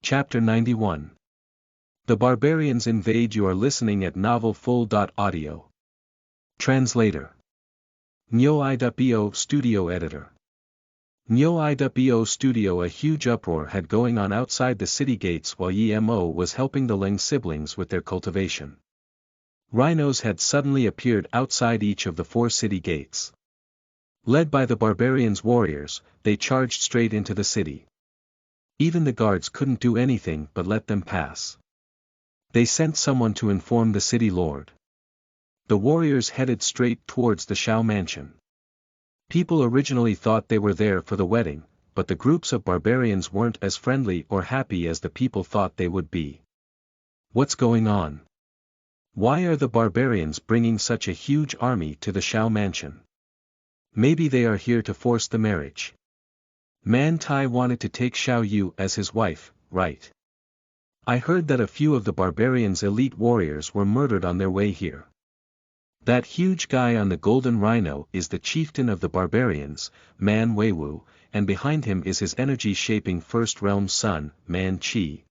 Chapter 91. The Barbarians Invade. You are listening at novelfull.audio. Translator. Nyo.io Studio Editor. Nyo.io Studio. A huge uproar had going on outside the city gates while Yemo was helping the Ling siblings with their cultivation. Rhinos had suddenly appeared outside each of the 4 city gates. Led by the barbarians' warriors, they charged straight into the city. Even the guards couldn't do anything but let them pass. They sent someone to inform the city lord. The warriors headed straight towards the Shao mansion. People originally thought they were there for the wedding, but the groups of barbarians weren't as friendly or happy as the people thought they would be. What's going on? Why are the barbarians bringing such a huge army to the Shao mansion? Maybe they are here to force the marriage. Man Tai wanted to take Xiao Yu as his wife, right? I heard that a few of the barbarians' elite warriors were murdered on their way here. That huge guy on the golden rhino is the chieftain of the barbarians, Man Weiwu, and behind him is his energy-shaping first realm son, Man Qi.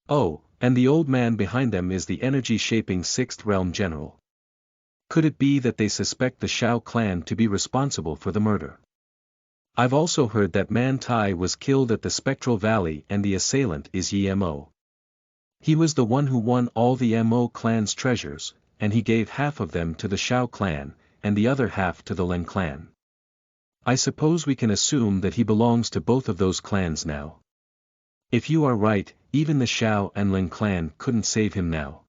Oh, and the old man behind them is the energy-shaping sixth realm general. Could it be that they suspect the Shao clan to be responsible for the murder? I've also heard that Man Tai was killed at the Spectral Valley and the assailant is Yemo. He was the one who won all the Mo clan's treasures, and he gave half of them to the Shao clan, and the other half to the Ling clan. I suppose we can assume that he belongs to both of those clans now. If you are right, even the Shao and Ling clan couldn't save him now.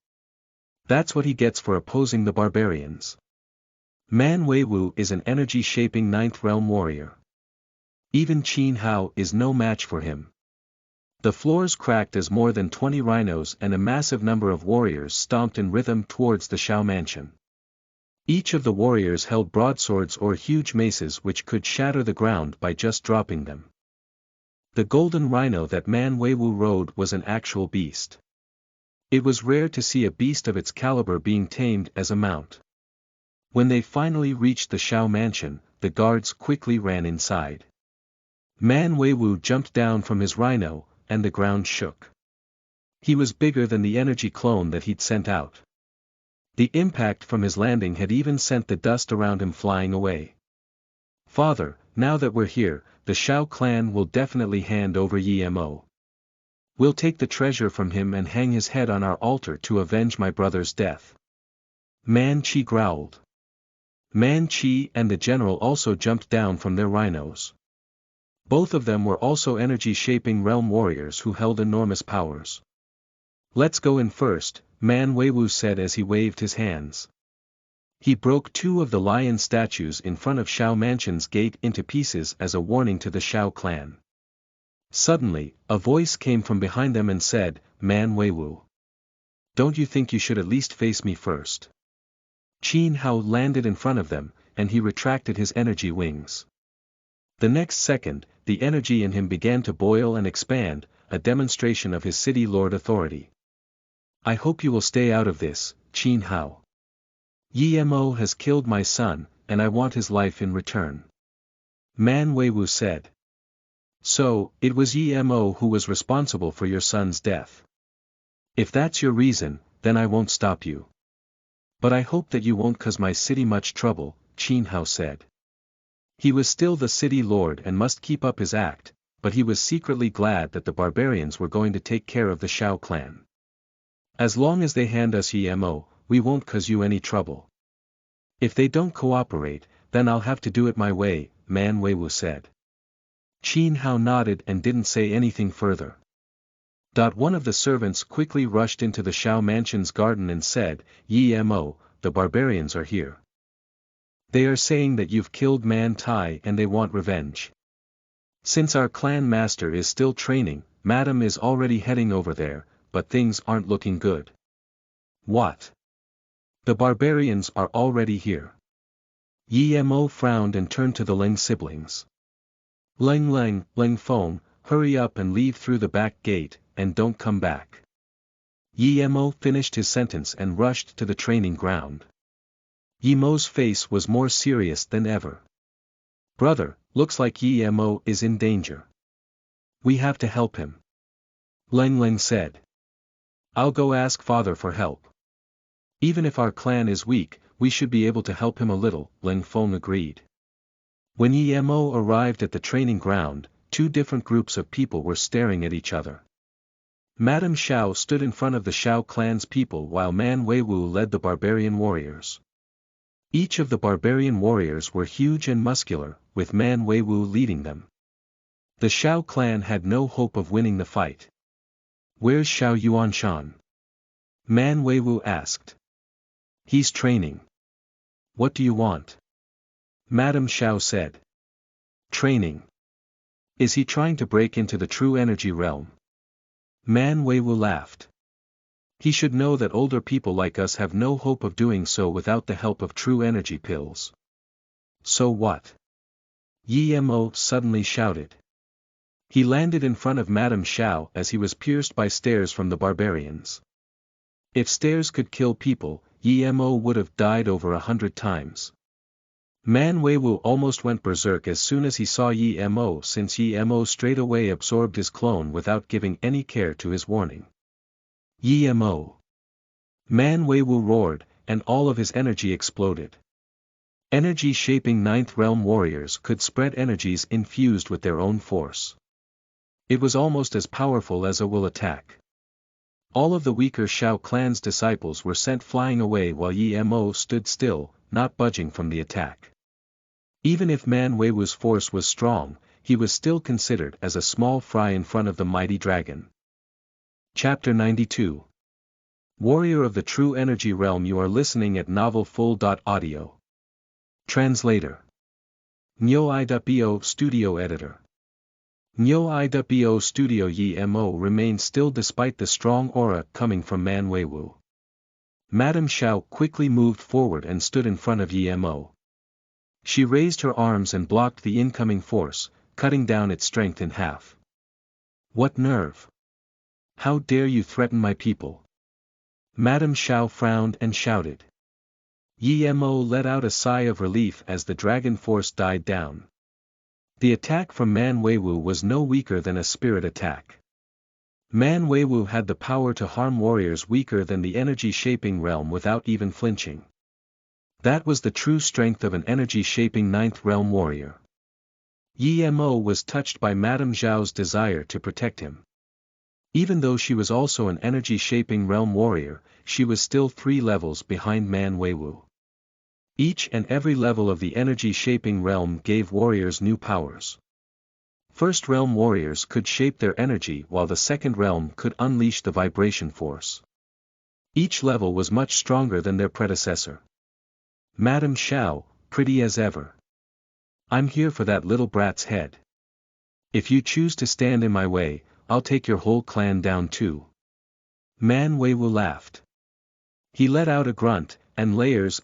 That's what he gets for opposing the barbarians. Man Weiwu is an energy-shaping 9th realm warrior. Even Qin Hao is no match for him. The floors cracked as more than 20 rhinos and a massive number of warriors stomped in rhythm towards the Shao mansion. Each of the warriors held broadswords or huge maces which could shatter the ground by just dropping them. The golden rhino that Man Weiwu rode was an actual beast. It was rare to see a beast of its caliber being tamed as a mount. When they finally reached the Shao mansion, the guards quickly ran inside. Man Weiwu jumped down from his rhino, and the ground shook. He was bigger than the energy clone that he'd sent out. The impact from his landing had even sent the dust around him flying away. Father, now that we're here, the Shao clan will definitely hand over Yemo. We'll take the treasure from him and hang his head on our altar to avenge my brother's death. Man Qi growled. Man Qi and the general also jumped down from their rhinos. Both of them were also energy-shaping realm warriors who held enormous powers. Let's go in first, Man Weiwu said as he waved his hands. He broke 2 of the lion statues in front of Shao Mansion's gate into pieces as a warning to the Shao clan. Suddenly, a voice came from behind them and said, Man Weiwu. Don't you think you should at least face me first? Qin Hao landed in front of them, and he retracted his energy wings. The next second, the energy in him began to boil and expand, a demonstration of his city lord authority. I hope you will stay out of this, Qin Hao. Yemo has killed my son, and I want his life in return. Man Weiwu said. So, it was Yemo who was responsible for your son's death. If that's your reason, then I won't stop you. But I hope that you won't cause my city much trouble, Qin Hao said. He was still the city lord and must keep up his act, but he was secretly glad that the barbarians were going to take care of the Shao clan. As long as they hand us Yemo, we won't cause you any trouble. If they don't cooperate, then I'll have to do it my way, Man Weiwu said. Qin Hao nodded and didn't say anything further. One of the servants quickly rushed into the Shao mansion's garden and said, Yemo, the barbarians are here. They are saying that you've killed Man Tai and they want revenge. Since our clan master is still training, Madam is already heading over there, but things aren't looking good. What? The barbarians are already here. Yemo frowned and turned to the Ling siblings. Ling Feng, hurry up and leave through the back gate, and don't come back. Yemo finished his sentence and rushed to the training ground. Yemo's face was more serious than ever. Brother, looks like Yemo is in danger. We have to help him. Leng Leng said. I'll go ask father for help. Even if our clan is weak, we should be able to help him a little, Leng Feng agreed. When Emo arrived at the training ground, two different groups of people were staring at each other. Madame Xiao stood in front of the Xiao clan's people while Man Weiwu led the barbarian warriors. Each of the barbarian warriors were huge and muscular, with Man Weiwu leading them. The Xiao clan had no hope of winning the fight. Where's Xiao Yuanshan? Man Weiwu asked. He's training. What do you want? Madame Xiao said. Training. Is he trying to break into the true energy realm? Man Weiwu laughed. He should know that older people like us have no hope of doing so without the help of true energy pills. So what? Emo suddenly shouted. He landed in front of Madame Xiao as he was pierced by stares from the barbarians. If stares could kill people, Emo would have died over 100 times. Man Weiwu almost went berserk as soon as he saw Emo, since Emo straight away absorbed his clone without giving any care to his warning. Emo! Man Weiwu roared, and all of his energy exploded. Energy-shaping Ninth Realm warriors could spread energies infused with their own force. It was almost as powerful as a will attack. All of the weaker Xiao clan's disciples were sent flying away while Emo stood still, not budging from the attack. Even if Man Weiwu's force was strong, he was still considered as a small fry in front of the mighty dragon. Chapter 92. Warrior of the True Energy Realm. You are listening at NovelFull.audio. Translator. Nyo.bo Studio Editor. Nyo.bo Studio. Emo remained still despite the strong aura coming from Man Weiwu. Madame Xiao quickly moved forward and stood in front of Emo. She raised her arms and blocked the incoming force, cutting down its strength in half. What nerve! How dare you threaten my people? Madame Xiao frowned and shouted. Emo let out a sigh of relief as the dragon force died down. The attack from Man Weiwu was no weaker than a spirit attack. Man Weiwu had the power to harm warriors weaker than the energy-shaping realm without even flinching. That was the true strength of an energy-shaping Ninth Realm warrior. Emo was touched by Madame Xiao's desire to protect him. Even though she was also an energy-shaping realm warrior, she was still 3 levels behind Man Weiwu. Each and every level of the energy-shaping realm gave warriors new powers. First realm warriors could shape their energy while the second realm could unleash the vibration force. Each level was much stronger than their predecessor. Madame Xiao, pretty as ever. I'm here for that little brat's head. If you choose to stand in my way, I'll take your whole clan down too. Man Weiwu laughed. He let out a grunt, and layers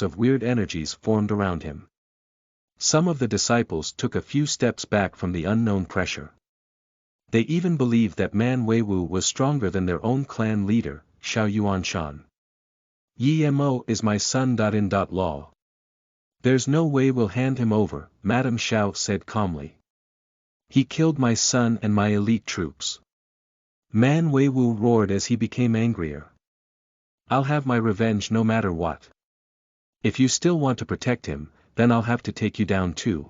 of weird energies formed around him. Some of the disciples took a few steps back from the unknown pressure. They even believed that Man Weiwu was stronger than their own clan leader, Xiao Yuanshan. Emo is my son. In law. There's no way we'll hand him over, Madame Xiao said calmly. He killed my son and my elite troops. Man Weiwu roared as he became angrier. I'll have my revenge no matter what. If you still want to protect him, then I'll have to take you down too.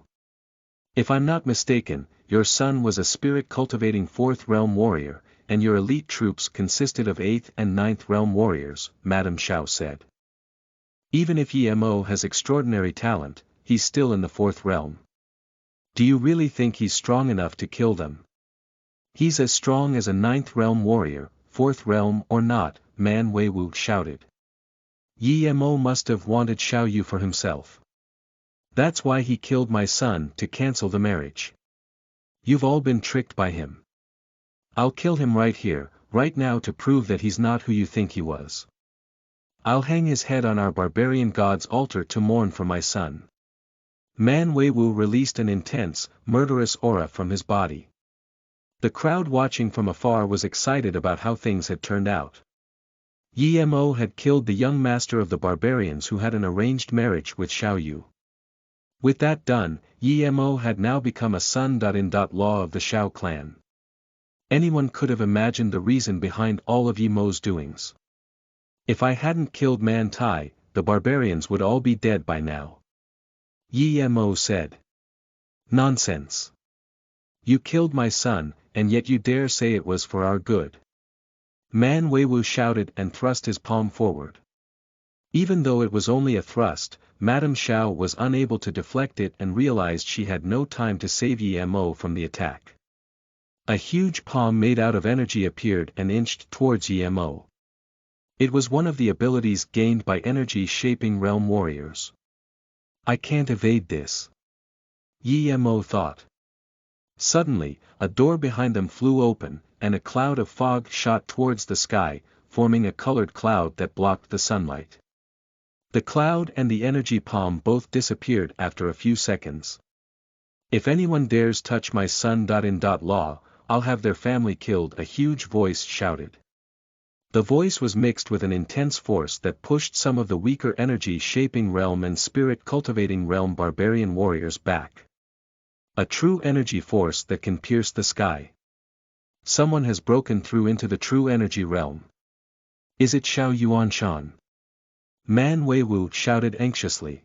If I'm not mistaken, your son was a spirit-cultivating 4th realm warrior, and your elite troops consisted of 8th and 9th realm warriors, Madame Xiao said. Even if Emo has extraordinary talent, he's still in the 4th realm. Do you really think he's strong enough to kill them? He's as strong as a 9th realm warrior, 4th realm or not, Man Weiwu shouted. Emo must have wanted Xiao Yu for himself. That's why he killed my son to cancel the marriage. You've all been tricked by him. I'll kill him right here, right now to prove that he's not who you think he was. I'll hang his head on our barbarian god's altar to mourn for my son. Man Weiwu released an intense, murderous aura from his body. The crowd watching from afar was excited about how things had turned out. Emo had killed the young master of the barbarians who had an arranged marriage with Xiao Yu. With that done, Emo had now become a son. In law of the Xiao clan. Anyone could have imagined the reason behind all of Yi Mo's doings. If I hadn't killed Man Tai, the barbarians would all be dead by now. Yi Mo said. Nonsense. You killed my son, and yet you dare say it was for our good. Man Weiwu shouted and thrust his palm forward. Even though it was only a thrust, Madame Xiao was unable to deflect it and realized she had no time to save Yi Mo from the attack. A huge palm made out of energy appeared and inched towards Yi Mo. It was one of the abilities gained by energy-shaping realm warriors. I can't evade this. Yi Mo thought. Suddenly, a door behind them flew open, and a cloud of fog shot towards the sky, forming a colored cloud that blocked the sunlight. The cloud and the energy palm both disappeared after a few seconds. If anyone dares touch my son. In law, I'll have their family killed, a huge voice shouted. The voice was mixed with an intense force that pushed some of the weaker energy-shaping realm and spirit-cultivating realm barbarian warriors back. A true energy force that can pierce the sky. Someone has broken through into the true energy realm. Is it Xiao Yuanshan? Man Weiwu shouted anxiously.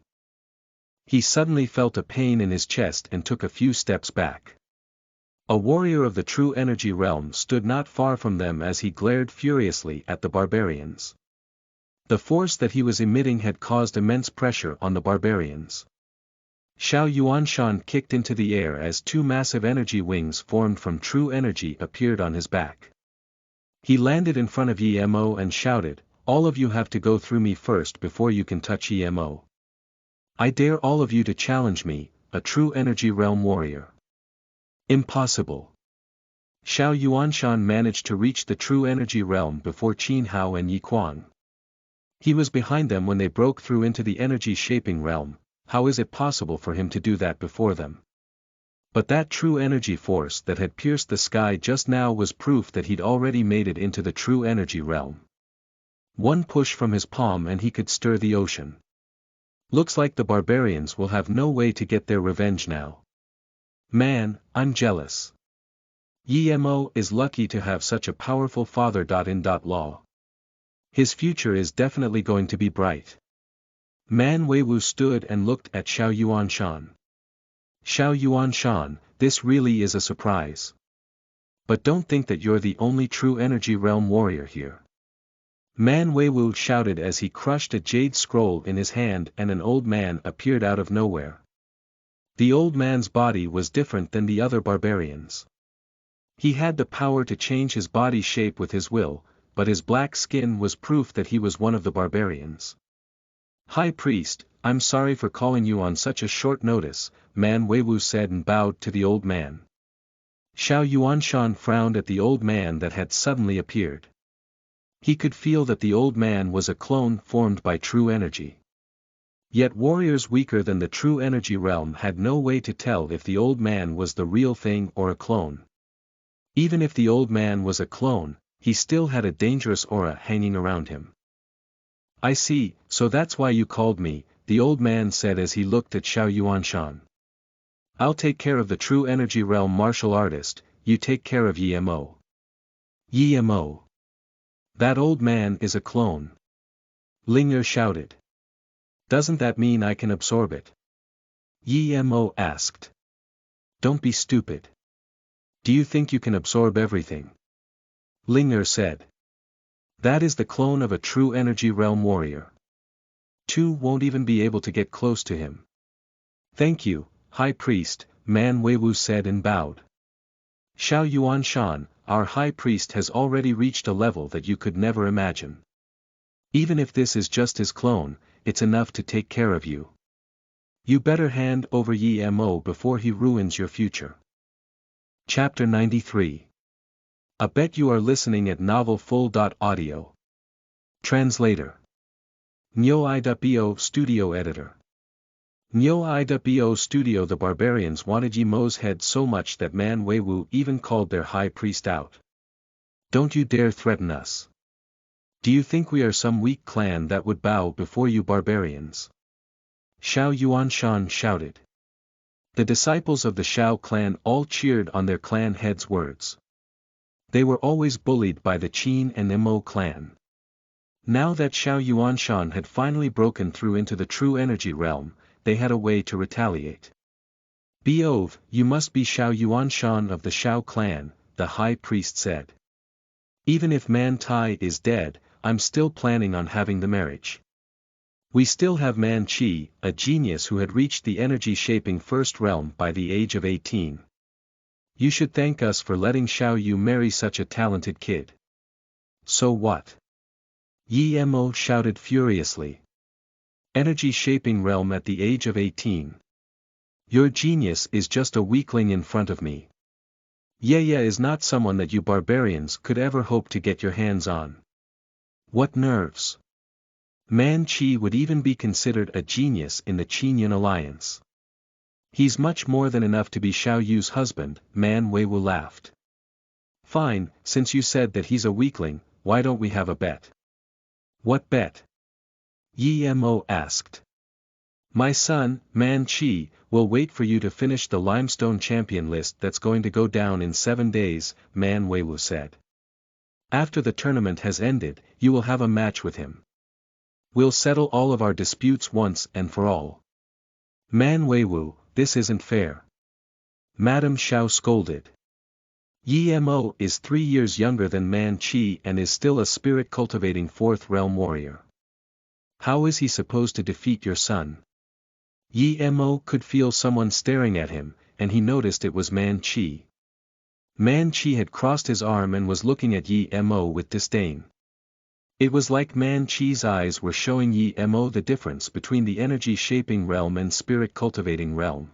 He suddenly felt a pain in his chest and took a few steps back. A warrior of the true energy realm stood not far from them as he glared furiously at the barbarians. The force that he was emitting had caused immense pressure on the barbarians. Xiao Yuanshan kicked into the air as two massive energy wings formed from true energy appeared on his back. He landed in front of Yi Mo and shouted, "All of you have to go through me first before you can touch Yi Mo. I dare all of you to challenge me, a true energy realm warrior." Impossible. Xiao Yuanshan managed to reach the true energy realm before Qin Hao and Yi Quan. He was behind them when they broke through into the energy-shaping realm. How is it possible for him to do that before them? But that true energy force that had pierced the sky just now was proof that he'd already made it into the true energy realm. One push from his palm and he could stir the ocean. Looks like the barbarians will have no way to get their revenge now. Man, I'm jealous. Yi Mo is lucky to have such a powerful father. In law. His future is definitely going to be bright. Man Weiwu stood and looked at Xiao Yuanshan. Xiao Yuanshan, this really is a surprise. But don't think that you're the only true energy realm warrior here. Man Weiwu shouted as he crushed a jade scroll in his hand and an old man appeared out of nowhere. The old man's body was different than the other barbarians. He had the power to change his body shape with his will, but his black skin was proof that he was one of the barbarians. High Priest, I'm sorry for calling you on such a short notice, Man Weiwu said and bowed to the old man. Xiao Yuanshan frowned at the old man that had suddenly appeared. He could feel that the old man was a clone formed by true energy. Yet warriors weaker than the true energy realm had no way to tell if the old man was the real thing or a clone. Even if the old man was a clone, he still had a dangerous aura hanging around him. I see, so that's why you called me, the old man said as he looked at Xiao Yuanshan. I'll take care of the true energy realm martial artist, you take care of Yi Mo. Yi Mo. That old man is a clone. Ling'er shouted. Doesn't that mean I can absorb it? Yi Mo asked. Don't be stupid. Do you think you can absorb everything? Ling'er said. That is the clone of a true energy realm warrior. Two won't even be able to get close to him. Thank you, High Priest, Man Weiwu said and bowed. Xiao Yuanshan, our High Priest has already reached a level that you could never imagine. Even if this is just his clone, it's enough to take care of you. You better hand over Yi Mo before he ruins your future. Chapter 93. I bet you are listening at novelfull.audio. Translator. Nyo.bo Studio Editor. Nyo.bo Studio. The barbarians wanted Yi Mo's head so much that Man Weiwu even called their high priest out. Don't you dare threaten us. Do you think we are some weak clan that would bow before you barbarians? Xiao Yuanshan shouted. The disciples of the Xiao clan all cheered on their clan head's words. They were always bullied by the Qin and Mo clan. Now that Xiao Yuanshan had finally broken through into the true energy realm, they had a way to retaliate. Beov, you must be Xiao Yuanshan of the Xiao clan, the high priest said. Even if Man Tai is dead, I'm still planning on having the marriage. We still have Man Qi, a genius who had reached the energy-shaping first realm by the age of 18. You should thank us for letting Xiao Yu marry such a talented kid. So what? Yi Mo shouted furiously. Energy-shaping realm at the age of 18. Your genius is just a weakling in front of me. Ye is not someone that you barbarians could ever hope to get your hands on. What nerves! Man Qi would even be considered a genius in the Qinyan alliance. He's much more than enough to be Xiao Yu's husband, Man Weiwu laughed. Fine, since you said that he's a weakling, why don't we have a bet? What bet? Yi Mo asked. My son, Man Qi, will wait for you to finish the limestone champion list that's going to go down in 7 days, Man Weiwu said. After the tournament has ended, you will have a match with him. We'll settle all of our disputes once and for all. Man Weiwu, this isn't fair. Madame Xiao scolded. Yi Mo is 3 years younger than Man Qi and is still a spirit-cultivating fourth realm warrior. How is he supposed to defeat your son? Yi Mo could feel someone staring at him, and he noticed it was Man Qi. Man Qi had crossed his arm and was looking at Yi Mo with disdain. It was like Man Qi's eyes were showing Yi Mo the difference between the energy-shaping realm and spirit-cultivating realm.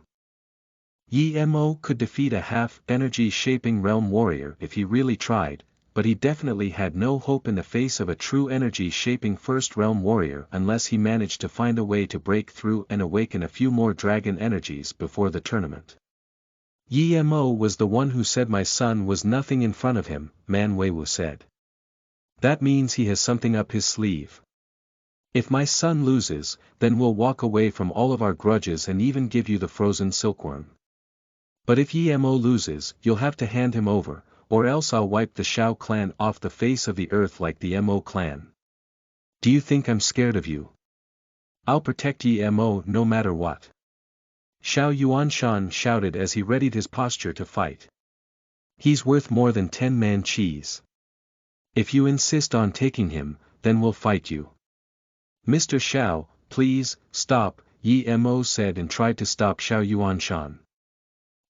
Yi Mo could defeat a half-energy-shaping realm warrior if he really tried, but he definitely had no hope in the face of a true energy-shaping first realm warrior unless he managed to find a way to break through and awaken a few more dragon energies before the tournament. Yi Mo was the one who said my son was nothing in front of him, Man Weiwu said. That means he has something up his sleeve. If my son loses, then we'll walk away from all of our grudges and even give you the frozen silkworm. But if Yi Mo loses, you'll have to hand him over, or else I'll wipe the Xiao clan off the face of the earth like the Mo clan. Do you think I'm scared of you? I'll protect Yi Mo no matter what. Xiao Yuanshan shouted as he readied his posture to fight. He's worth more than 10 Man Qis. If you insist on taking him, then we'll fight you. Mr. Xiao, please, stop, Yi Mo said and tried to stop Xiao Yuanshan.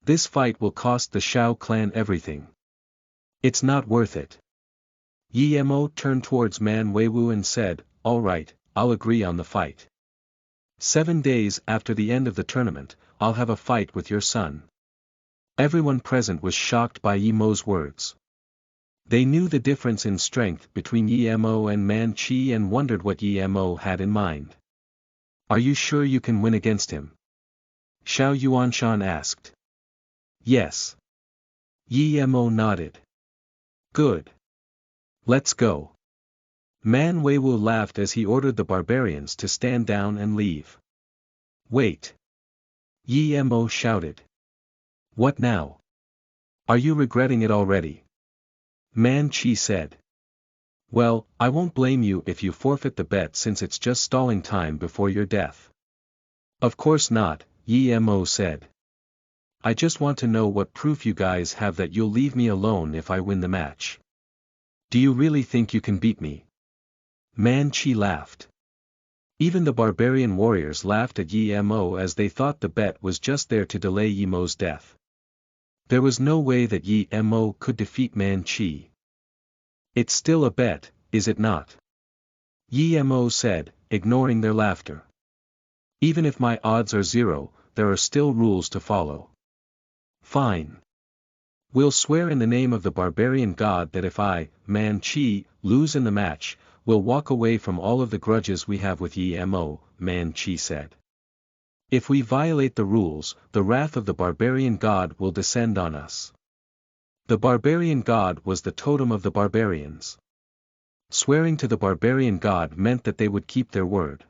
This fight will cost the Xiao clan everything. It's not worth it. Yi Mo turned towards Man Weiwu and said, all right, I'll agree on the fight. 7 days after the end of the tournament, I'll have a fight with your son. Everyone present was shocked by Yi Mo's words. They knew the difference in strength between Yi Mo and Man Qi and wondered what Yi Mo had in mind. Are you sure you can win against him? Xiao Yuanshan asked. Yes. Yi Mo nodded. Good. Let's go. Man Weiwu laughed as he ordered the barbarians to stand down and leave. Wait. Yi Mo shouted. What now? Are you regretting it already? Man Qi said. Well, I won't blame you if you forfeit the bet since it's just stalling time before your death. Of course not, Yi Mo said. I just want to know what proof you guys have that you'll leave me alone if I win the match. Do you really think you can beat me? Man Qi laughed. Even the barbarian warriors laughed at Yi Mo as they thought the bet was just there to delay Yi Mo's death. There was no way that Yi Mo could defeat Man Qi. It's still a bet, is it not? Yi Mo said, ignoring their laughter. Even if my odds are 0, there are still rules to follow. Fine. We'll swear in the name of the barbarian god that if I, Man Qi, lose in the match, we'll walk away from all of the grudges we have with Yi Mo, Man Qi said. If we violate the rules, the wrath of the barbarian god will descend on us. The barbarian god was the totem of the barbarians. Swearing to the barbarian god meant that they would keep their word.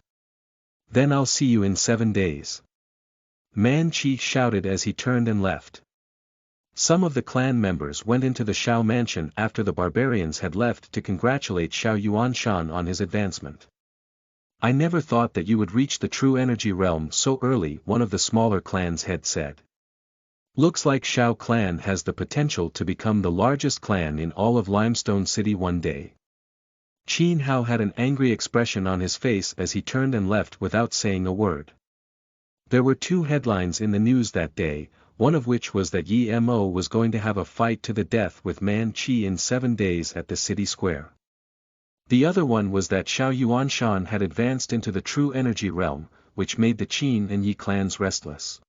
Then I'll see you in 7 days. Man Qi shouted as he turned and left. Some of the clan members went into the Shao mansion after the barbarians had left to congratulate Shao Yuanshan on his advancement. "I never thought that you would reach the true energy realm so early," one of the smaller clans had said. "Looks like Shao clan has the potential to become the largest clan in all of Limestone City one day." Qin Hao had an angry expression on his face as he turned and left without saying a word. There were two headlines in the news that day, one of which was that Yi Mo was going to have a fight to the death with Man Qi in 7 days at the city square. The other one was that Shao Yuanshan had advanced into the true energy realm, which made the Qin and Yi clans restless.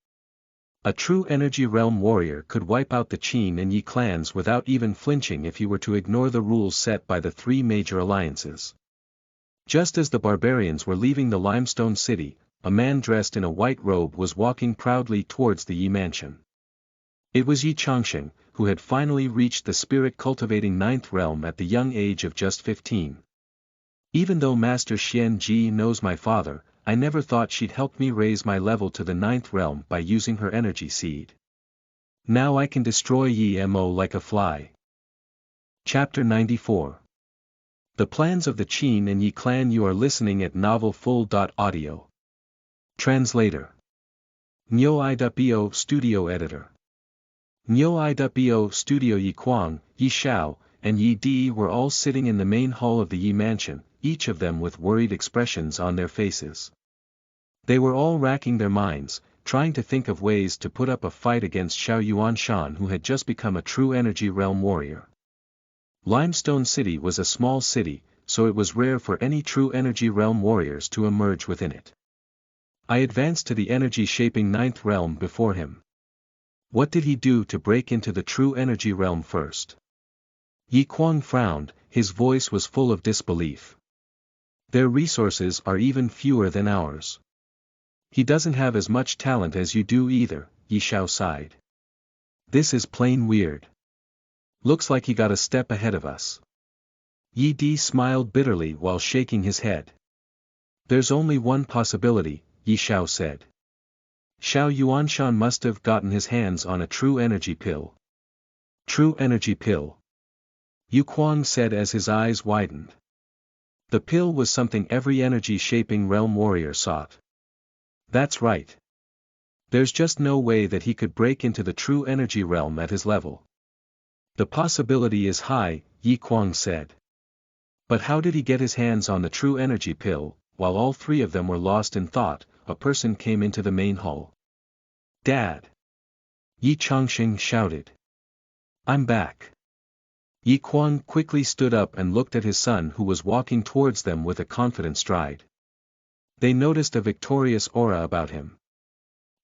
A true energy realm warrior could wipe out the Qin and Yi clans without even flinching if he were to ignore the rules set by the 3 major alliances. Just as the barbarians were leaving the Limestone City, a man dressed in a white robe was walking proudly towards the Yi mansion. It was Yi Changsheng, who had finally reached the spirit-cultivating 9th realm at the young age of just 15. "Even though Master Xian Ji knows my father, I never thought she'd help me raise my level to the 9th realm by using her energy seed. Now I can destroy Yi Mo like a fly." Chapter 94. The Plans of the Qin and Yi Clan. You are listening at novelfull.audio. Translator. Nyo I.Bo Studio Editor. Nyo I.Bo Studio. Yi Kuang, Yi Shao, and Yi Di were all sitting in the main hall of the Yi mansion, each of them with worried expressions on their faces. They were all racking their minds, trying to think of ways to put up a fight against Shao Yuanshan, who had just become a true energy realm warrior. Limestone City was a small city, so it was rare for any true energy realm warriors to emerge within it. I advanced to the energy-shaping 9th realm before him. What did he do to break into the true energy realm first? Yi Kuang frowned, his voice was full of disbelief. "Their resources are even fewer than ours. He doesn't have as much talent as you do either," Yi Shao sighed. "This is plain weird. Looks like he got a step ahead of us." Yi Di smiled bitterly while shaking his head. "There's only one possibility," Yi Shao said. "Shao Yuanshan must have gotten his hands on a true energy pill." "True energy pill?" Yi Kuang said as his eyes widened. The pill was something every energy-shaping realm warrior sought. "That's right. There's just no way that he could break into the true energy realm at his level." "The possibility is high," Yi Kuang said. "But how did he get his hands on the true energy pill?" While all 3 of them were lost in thought, a person came into the main hall. "Dad!" Yi Changsheng shouted. "I'm back." Yi Kuang quickly stood up and looked at his son, who was walking towards them with a confident stride. They noticed a victorious aura about him.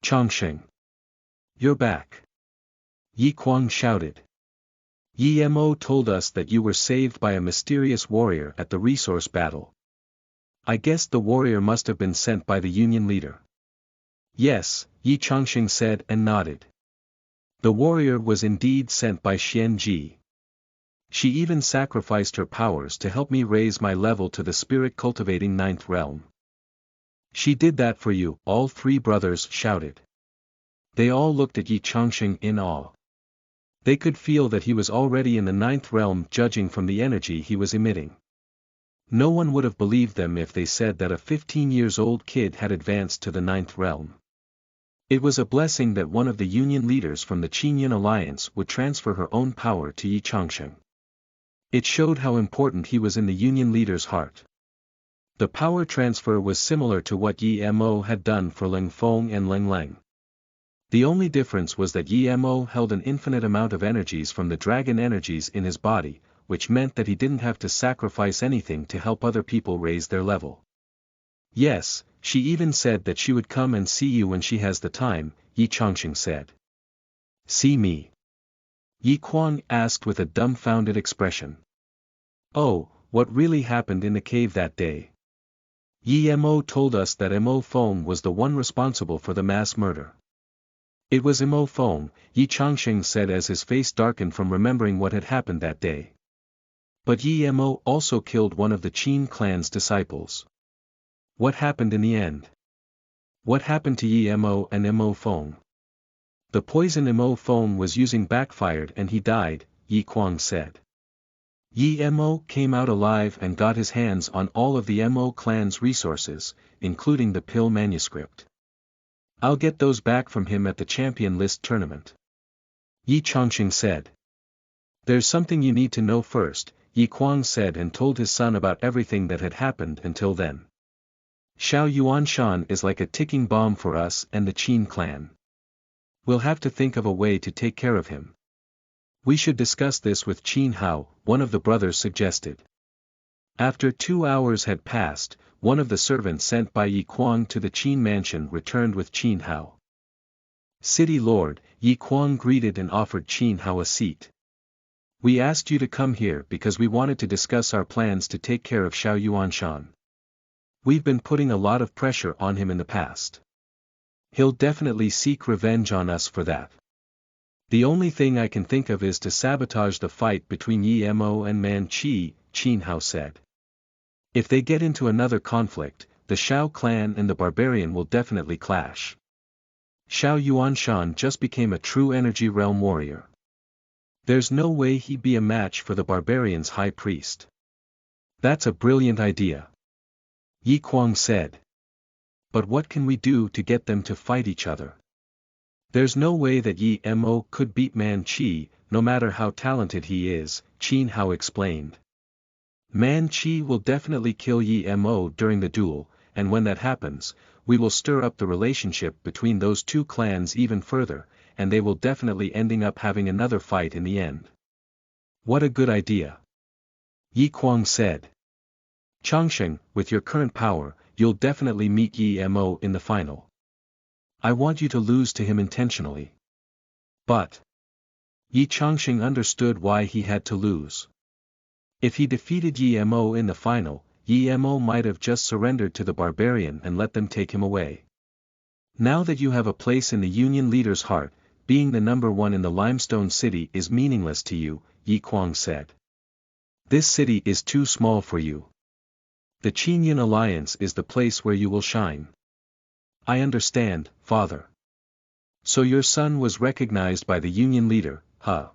"Changsheng! You're back!" Yi Kuang shouted. "Yi Mo told us that you were saved by a mysterious warrior at the resource battle. I guess the warrior must have been sent by the Union leader." "Yes," Yi Changsheng said and nodded. "The warrior was indeed sent by Xian Ji. She even sacrificed her powers to help me raise my level to the spirit-cultivating 9th realm." "She did that for you," all 3 brothers shouted. They all looked at Yi Changsheng in awe. They could feel that he was already in the 9th realm, judging from the energy he was emitting. No one would have believed them if they said that a 15-year-old kid had advanced to the 9th realm. It was a blessing that one of the Union leaders from the Qinyan Alliance would transfer her own power to Yi Changsheng. It showed how important he was in the Union leader's heart. The power transfer was similar to what Yi Mo had done for Ling Feng and Ling Leng. The only difference was that Yi Mo held an infinite amount of energies from the dragon energies in his body, which meant that he didn't have to sacrifice anything to help other people raise their level. "Yes, she even said that she would come and see you when she has the time," Yi Changsheng said. "See me?" Yi Kuang asked with a dumbfounded expression. "Oh, what really happened in the cave that day?" "Yi Mo told us that Mo Feng was the one responsible for the mass murder." "It was Mo Feng," Yi Changsheng said as his face darkened from remembering what had happened that day. "But Yi Mo also killed one of the Qin clan's disciples." "What happened in the end? What happened to Yi Mo and Mo Feng?" The poison Mo Phone was using backfired and he died, Yi Kuang said. Yi Mo came out alive and got his hands on all of the Mo clan's resources, including the pill manuscript. I'll get those back from him at the champion list tournament. Yi Chongqing said. There's something you need to know first, Yi Kuang said and told his son about everything that had happened until then. Xiao Yuanshan is like a ticking bomb for us and the Qin clan. We'll have to think of a way to take care of him. We should discuss this with Qin Hao, one of the brothers suggested. After 2 hours had passed, one of the servants sent by Yi Kuang to the Qin mansion returned with Qin Hao. City Lord, Yi Kuang greeted and offered Qin Hao a seat. We asked you to come here because we wanted to discuss our plans to take care of Xiao Yuanshan. We've been putting a lot of pressure on him in the past. He'll definitely seek revenge on us for that. The only thing I can think of is to sabotage the fight between Yi Mo and Man Qi, Qin Hao said. If they get into another conflict, the Xiao clan and the barbarian will definitely clash. Xiao Yuanshan just became a true energy realm warrior. There's no way he'd be a match for the barbarian's high priest. That's a brilliant idea. Yi Kuang said. But what can we do to get them to fight each other? There's no way that Yi Mo could beat Man Qi, no matter how talented he is, Qin Hao explained. Man Qi will definitely kill Yi Mo during the duel, and when that happens, we will stir up the relationship between those two clans even further, and they will definitely ending up having another fight in the end. What a good idea. Yi Kuang said. Chongqing, with your current power, you'll definitely meet Yi Mo in the final. I want you to lose to him intentionally. But Yi Chongqing understood why he had to lose. If he defeated Yi Mo in the final, Yi Mo might have just surrendered to the barbarian and let them take him away. Now that you have a place in the Union leader's heart, being the number one in the Limestone City is meaningless to you, Yi Kuang said. This city is too small for you. The Qinyan Alliance is the place where you will shine. I understand, father. So your son was recognized by the Union leader, huh?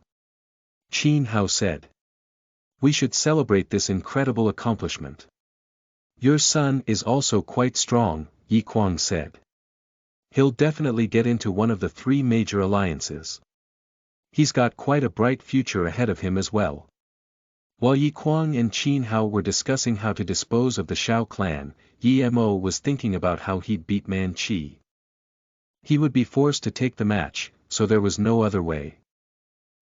Qin Hao said. We should celebrate this incredible accomplishment. Your son is also quite strong, Yi Kuang said. He'll definitely get into one of the 3 major alliances. He's got quite a bright future ahead of him as well. While Yi Kuang and Qin Hao were discussing how to dispose of the Xiao clan, Yi Mo was thinking about how he'd beat Man Qi. He would be forced to take the match, so there was no other way.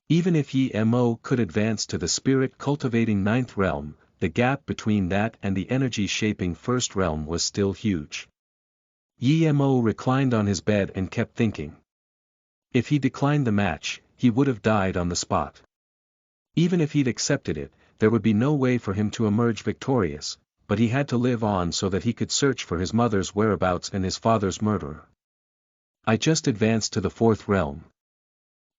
Even if Yi Mo could advance to the spirit-cultivating 9th realm, the gap between that and the energy-shaping 1st realm was still huge. Yi Mo reclined on his bed and kept thinking. If he declined the match, he would have died on the spot. Even if he'd accepted it, there would be no way for him to emerge victorious, but he had to live on so that he could search for his mother's whereabouts and his father's murderer. I just advanced to the 4th realm.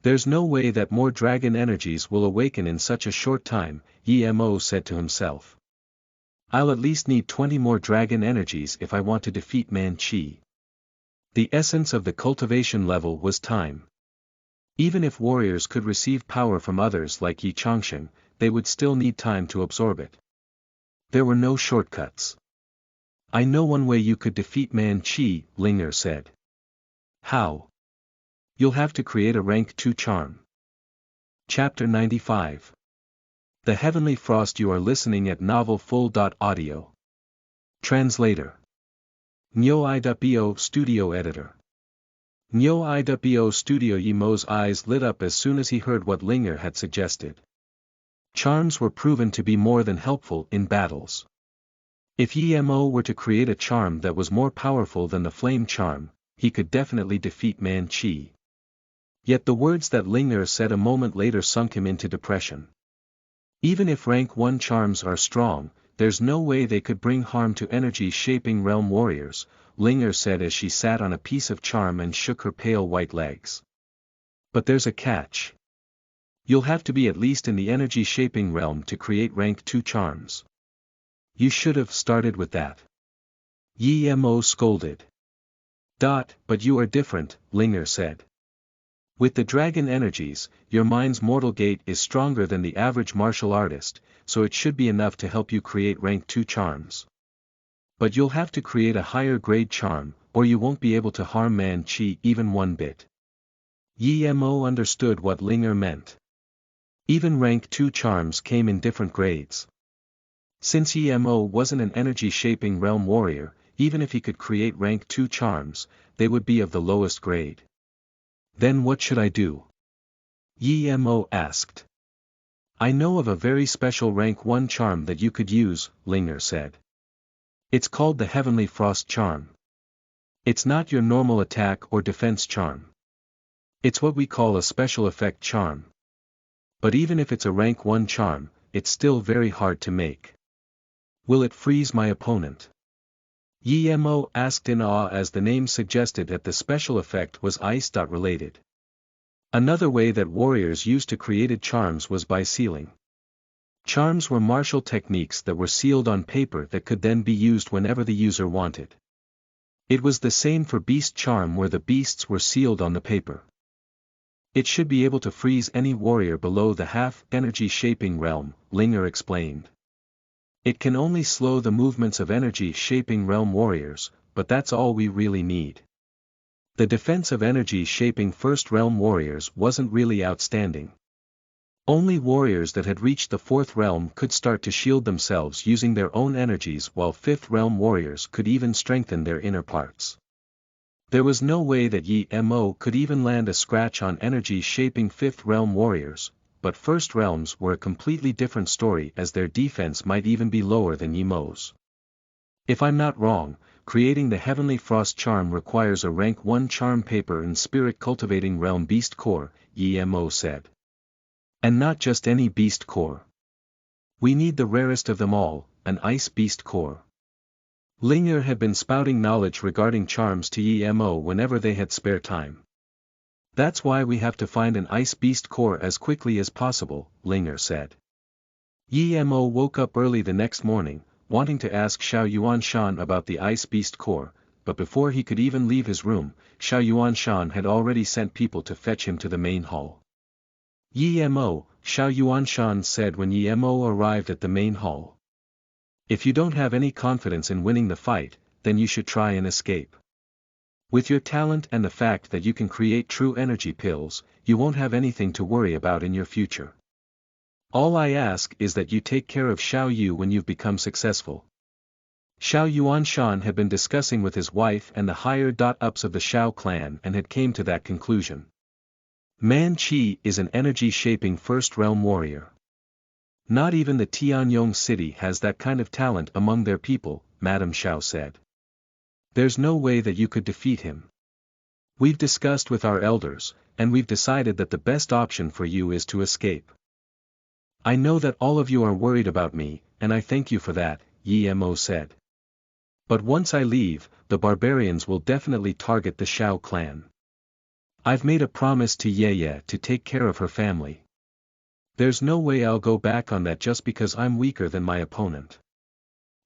There's no way that more dragon energies will awaken in such a short time, Yi Mo said to himself. I'll at least need 20 more dragon energies if I want to defeat Man Qi. The essence of the cultivation level was time. Even if warriors could receive power from others like Yi Chongqing, they would still need time to absorb it. There were no shortcuts. I know one way you could defeat Man Qi, Ling'er said. How? You'll have to create a rank 2 charm. Chapter 95. The Heavenly Frost. You are listening at novelfull.audio. Translator. Nyo I.bo Studio Editor. Nyo I.bo Studio. Yi Mo's eyes lit up as soon as he heard what Ling'er had suggested. Charms were proven to be more than helpful in battles. If Yi Mo were to create a charm that was more powerful than the flame charm, he could definitely defeat Man Qi. Yet the words that Ling'er said a moment later sunk him into depression. Even if rank 1 charms are strong, there's no way they could bring harm to energy-shaping realm warriors, Ling'er said as she sat on a piece of charm and shook her pale white legs. But there's a catch. You'll have to be at least in the energy-shaping realm to create rank 2 charms. You should have started with that. Yi Mo scolded. But you are different, Ling'er said. With the dragon energies, your mind's mortal gate is stronger than the average martial artist, so it should be enough to help you create rank 2 charms. But you'll have to create a higher grade charm, or you won't be able to harm Man Chi even one bit. Yi Mo understood what Linger meant. Even rank 2 charms came in different grades. Since Yi Mo wasn't an energy-shaping realm warrior, even if he could create rank 2 charms, they would be of the lowest grade. Then what should I do? Yi Mo asked. I know of a very special rank 1 charm that you could use, Linger said. It's called the Heavenly Frost Charm. It's not your normal attack or defense charm. It's what we call a special effect charm. But even if it's a rank 1 charm, it's still very hard to make. Will it freeze my opponent? Yi Mo asked in awe as the name suggested that the special effect was ice-related. Another way that warriors used to create charms was by sealing. Charms were martial techniques that were sealed on paper that could then be used whenever the user wanted. It was the same for beast charm where the beasts were sealed on the paper. It should be able to freeze any warrior below the half-energy shaping realm, Linger explained. It can only slow the movements of energy-shaping realm warriors, but that's all we really need. The defense of energy-shaping first realm warriors wasn't really outstanding. Only warriors that had reached the 4th realm could start to shield themselves using their own energies, while 5th realm warriors could even strengthen their inner parts. There was no way that Yi Mo could even land a scratch on energy-shaping 5th realm warriors, but first realms were a completely different story as their defense might even be lower than Yi Mo's. If I'm not wrong, creating the Heavenly Frost Charm requires a rank 1 charm paper and spirit cultivating realm beast core, Yi Mo said. And not just any beast core. We need the rarest of them all, an ice beast core. Linger had been spouting knowledge regarding charms to Yi Mo whenever they had spare time. That's why we have to find an ice beast core as quickly as possible, Linger said. Yi Mo woke up early the next morning, wanting to ask Xiao Yuanshan about the ice beast core, but before he could even leave his room, Xiao Yuanshan had already sent people to fetch him to the main hall. Yi Mo, Xiao Yuanshan said when Yi Mo arrived at the main hall. If you don't have any confidence in winning the fight, then you should try and escape. With your talent and the fact that you can create true energy pills, you won't have anything to worry about in your future. All I ask is that you take care of Xiao Yu when you've become successful. Xiao Yuanshan had been discussing with his wife and the higher-ups of the Xiao clan and had came to that conclusion. Man Chi is an energy-shaping first realm warrior. Not even the Tianyong city has that kind of talent among their people, Madame Xiao said. There's no way that you could defeat him. We've discussed with our elders, and we've decided that the best option for you is to escape. I know that all of you are worried about me, and I thank you for that, Yi Mo said. But once I leave, the barbarians will definitely target the Xiao clan. I've made a promise to Ye to take care of her family. There's no way I'll go back on that just because I'm weaker than my opponent.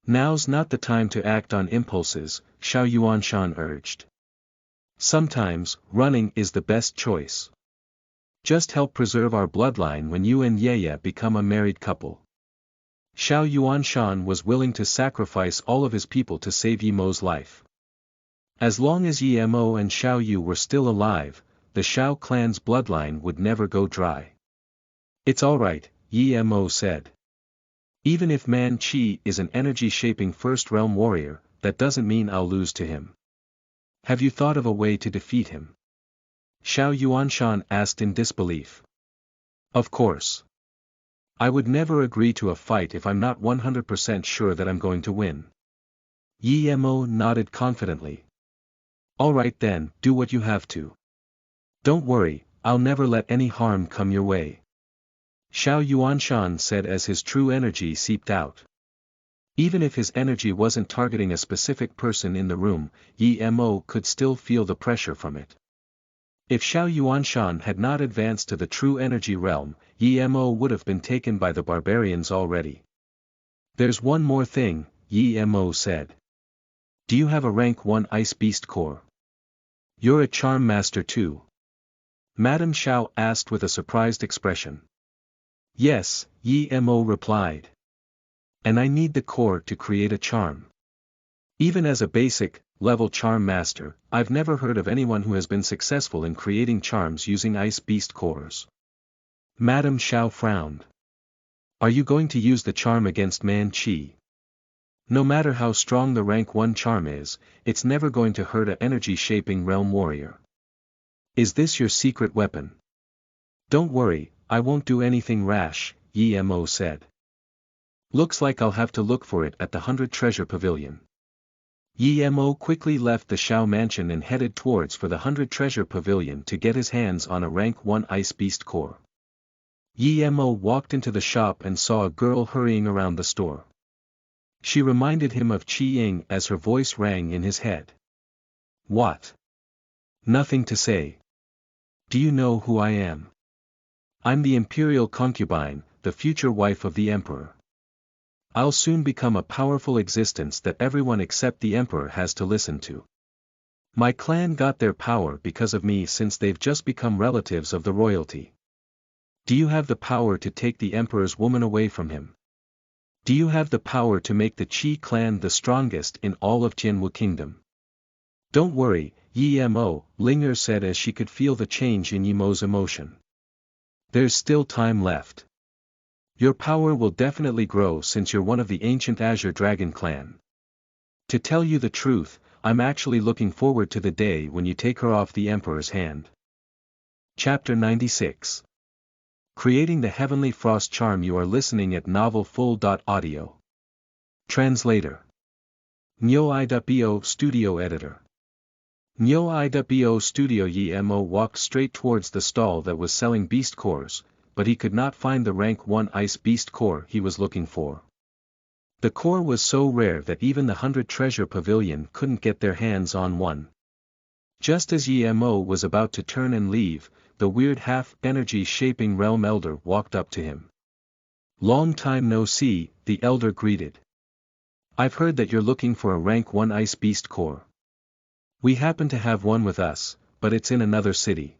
Now's not the time to act on impulses, Xiao Yuanshan urged. Sometimes, running is the best choice. Just help preserve our bloodline when you and Ye become a married couple. Xiao Yuanshan was willing to sacrifice all of his people to save Yi Mo's life. As long as Yi Mo and Xiao Yu were still alive, the Xiao clan's bloodline would never go dry. It's alright, Yi Mo said. Even if Man Chi is an energy-shaping first realm warrior, that doesn't mean I'll lose to him. Have you thought of a way to defeat him? Xiao Yuanshan asked in disbelief. Of course. I would never agree to a fight if I'm not 100% sure that I'm going to win. Yi Mo nodded confidently. Alright then, do what you have to. Don't worry, I'll never let any harm come your way. Xiao Yuanshan said as his true energy seeped out. Even if his energy wasn't targeting a specific person in the room, Yi Mo could still feel the pressure from it. If Xiao Yuanshan had not advanced to the true energy realm, Yi Mo would have been taken by the barbarians already. There's one more thing, Yi Mo said. Do you have a rank 1 ice beast core? You're a charm master too. Madame Xiao asked with a surprised expression. Yes, Yi Mo replied. And I need the core to create a charm. Even as a basic, level charm master, I've never heard of anyone who has been successful in creating charms using Ice Beast cores. Madame Xiao frowned. Are you going to use the charm against Man Qi? No matter how strong the rank 1 charm is, it's never going to hurt an energy-shaping realm warrior. Is this your secret weapon? Don't worry, I won't do anything rash, Yi Mo said. Looks like I'll have to look for it at the 100 Treasure Pavilion. Yi Mo quickly left the Shao Mansion and headed towards for the 100 Treasure Pavilion to get his hands on a rank 1 Ice Beast core. Yi Mo walked into the shop and saw a girl hurrying around the store. She reminded him of Qi Ying as her voice rang in his head. What? Nothing to say. Do you know who I am? I'm the imperial concubine, the future wife of the emperor. I'll soon become a powerful existence that everyone except the emperor has to listen to. My clan got their power because of me since they've just become relatives of the royalty. Do you have the power to take the emperor's woman away from him? Do you have the power to make the Qi clan the strongest in all of Tianwu Kingdom? Don't worry, Yi Mo, Ling Er said as she could feel the change in Yi Mo's emotion. There's still time left. Your power will definitely grow since you're one of the ancient Azure Dragon clan. To tell you the truth, I'm actually looking forward to the day when you take her off the Emperor's hand. Chapter 96. Creating the Heavenly Frost Charm. You are listening at novelfull.audio. Translator. Nyo.bo Studio Editor. Nyo.bo Studio. Yi Mo walked straight towards the stall that was selling beast cores, but he could not find the rank 1 Ice Beast core he was looking for. The core was so rare that even the 100 Treasure Pavilion couldn't get their hands on one. Just as Yi Mo was about to turn and leave, the weird half-energy shaping realm elder walked up to him. Long time no see, the elder greeted. I've heard that you're looking for a rank 1 Ice Beast core. We happen to have one with us, but it's in another city.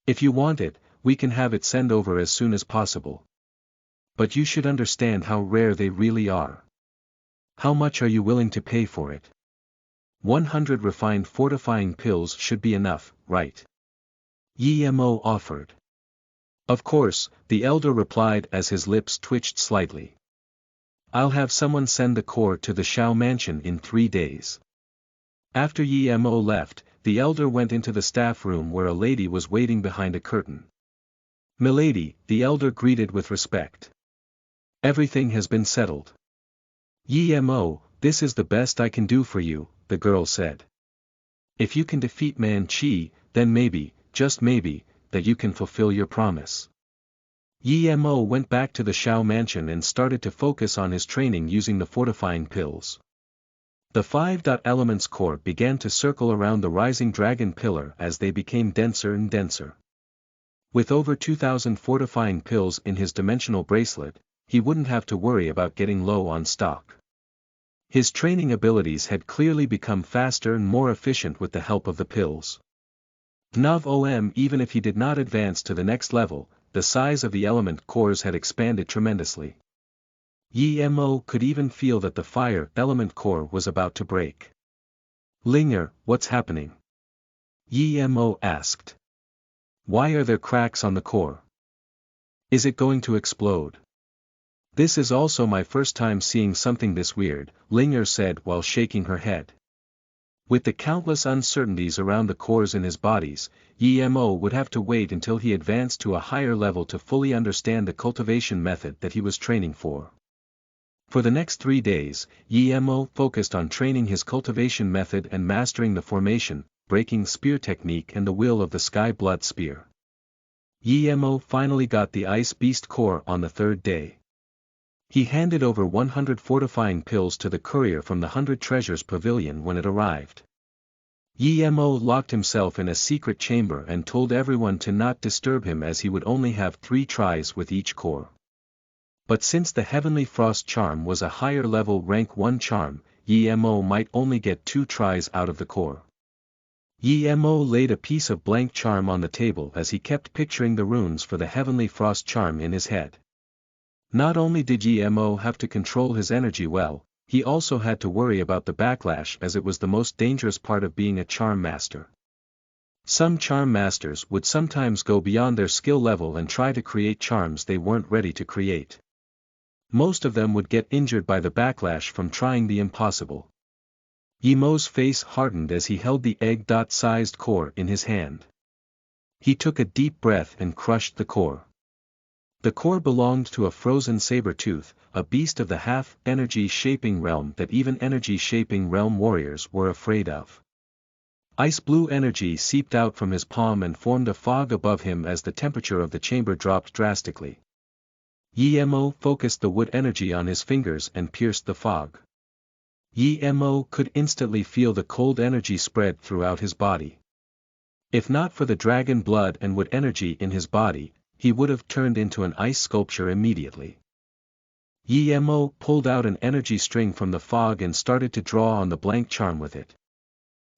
If you want it, we can have it sent over as soon as possible. But you should understand how rare they really are. How much are you willing to pay for it? 100 refined fortifying pills should be enough, right? Yi Mo offered. Of course, the elder replied as his lips twitched slightly. I'll have someone send the core to the Shao Mansion in 3 days. After Yi Mo left, the elder went into the staff room where a lady was waiting behind a curtain. Milady, the elder greeted with respect. Everything has been settled. Yi Mo, this is the best I can do for you, the girl said. If you can defeat Man Qi, then maybe, just maybe, that you can fulfill your promise. Yi Mo went back to the Shao Mansion and started to focus on his training using the fortifying pills. The 5 elements core began to circle around the rising dragon pillar as they became denser and denser. With over 2,000 fortifying pills in his dimensional bracelet, he wouldn't have to worry about getting low on stock. His training abilities had clearly become faster and more efficient with the help of the pills. Even if he did not advance to the next level, the size of the element cores had expanded tremendously. Yi Mo could even feel that the fire element core was about to break. Ling Er, what's happening? Yi Mo asked. Why are there cracks on the core? Is it going to explode? This is also my first time seeing something this weird, Ling Er said while shaking her head. With the countless uncertainties around the cores in his bodies, Yi Mo would have to wait until he advanced to a higher level to fully understand the cultivation method that he was training for. For the next 3 days, Yi Mo focused on training his cultivation method and mastering the formation, breaking spear technique and the will of the sky blood spear. Yi Mo finally got the Ice Beast core on the 3rd day. He handed over 100 fortifying pills to the courier from the 100 Treasures Pavilion when it arrived. Yi Mo locked himself in a secret chamber and told everyone to not disturb him as he would only have 3 tries with each core. But since the Heavenly Frost charm was a higher level rank 1 charm, Yi Mo might only get 2 tries out of the core. Yi Mo laid a piece of blank charm on the table as he kept picturing the runes for the Heavenly Frost charm in his head. Not only did Yi Mo have to control his energy well, he also had to worry about the backlash, as it was the most dangerous part of being a charm master. Some charm masters would sometimes go beyond their skill level and try to create charms they weren't ready to create. Most of them would get injured by the backlash from trying the impossible. Yi Mo's face hardened as he held the egg-sized core in his hand. He took a deep breath and crushed the core. The core belonged to a frozen saber-tooth, a beast of the half-energy shaping realm that even energy-shaping realm warriors were afraid of. Ice-blue energy seeped out from his palm and formed a fog above him as the temperature of the chamber dropped drastically. Yi Mo focused the wood energy on his fingers and pierced the fog. Yi Mo could instantly feel the cold energy spread throughout his body. If not for the dragon blood and wood energy in his body, he would have turned into an ice sculpture immediately. Yi Mo pulled out an energy string from the fog and started to draw on the blank charm with it.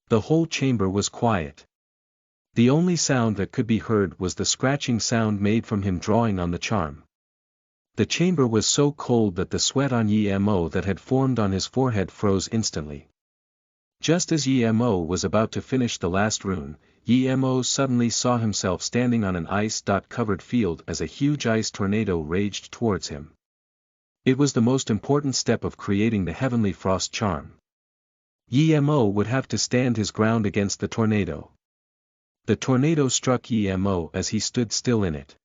The whole chamber was quiet. The only sound that could be heard was the scratching sound made from him drawing on the charm. The chamber was so cold that the sweat on Yi Mo that had formed on his forehead froze instantly. Just as Yi Mo was about to finish the last rune, Yi Mo suddenly saw himself standing on an ice-covered field as a huge ice tornado raged towards him. It was the most important step of creating the Heavenly Frost charm. Yi Mo would have to stand his ground against the tornado. The tornado struck Yi Mo as he stood still in it.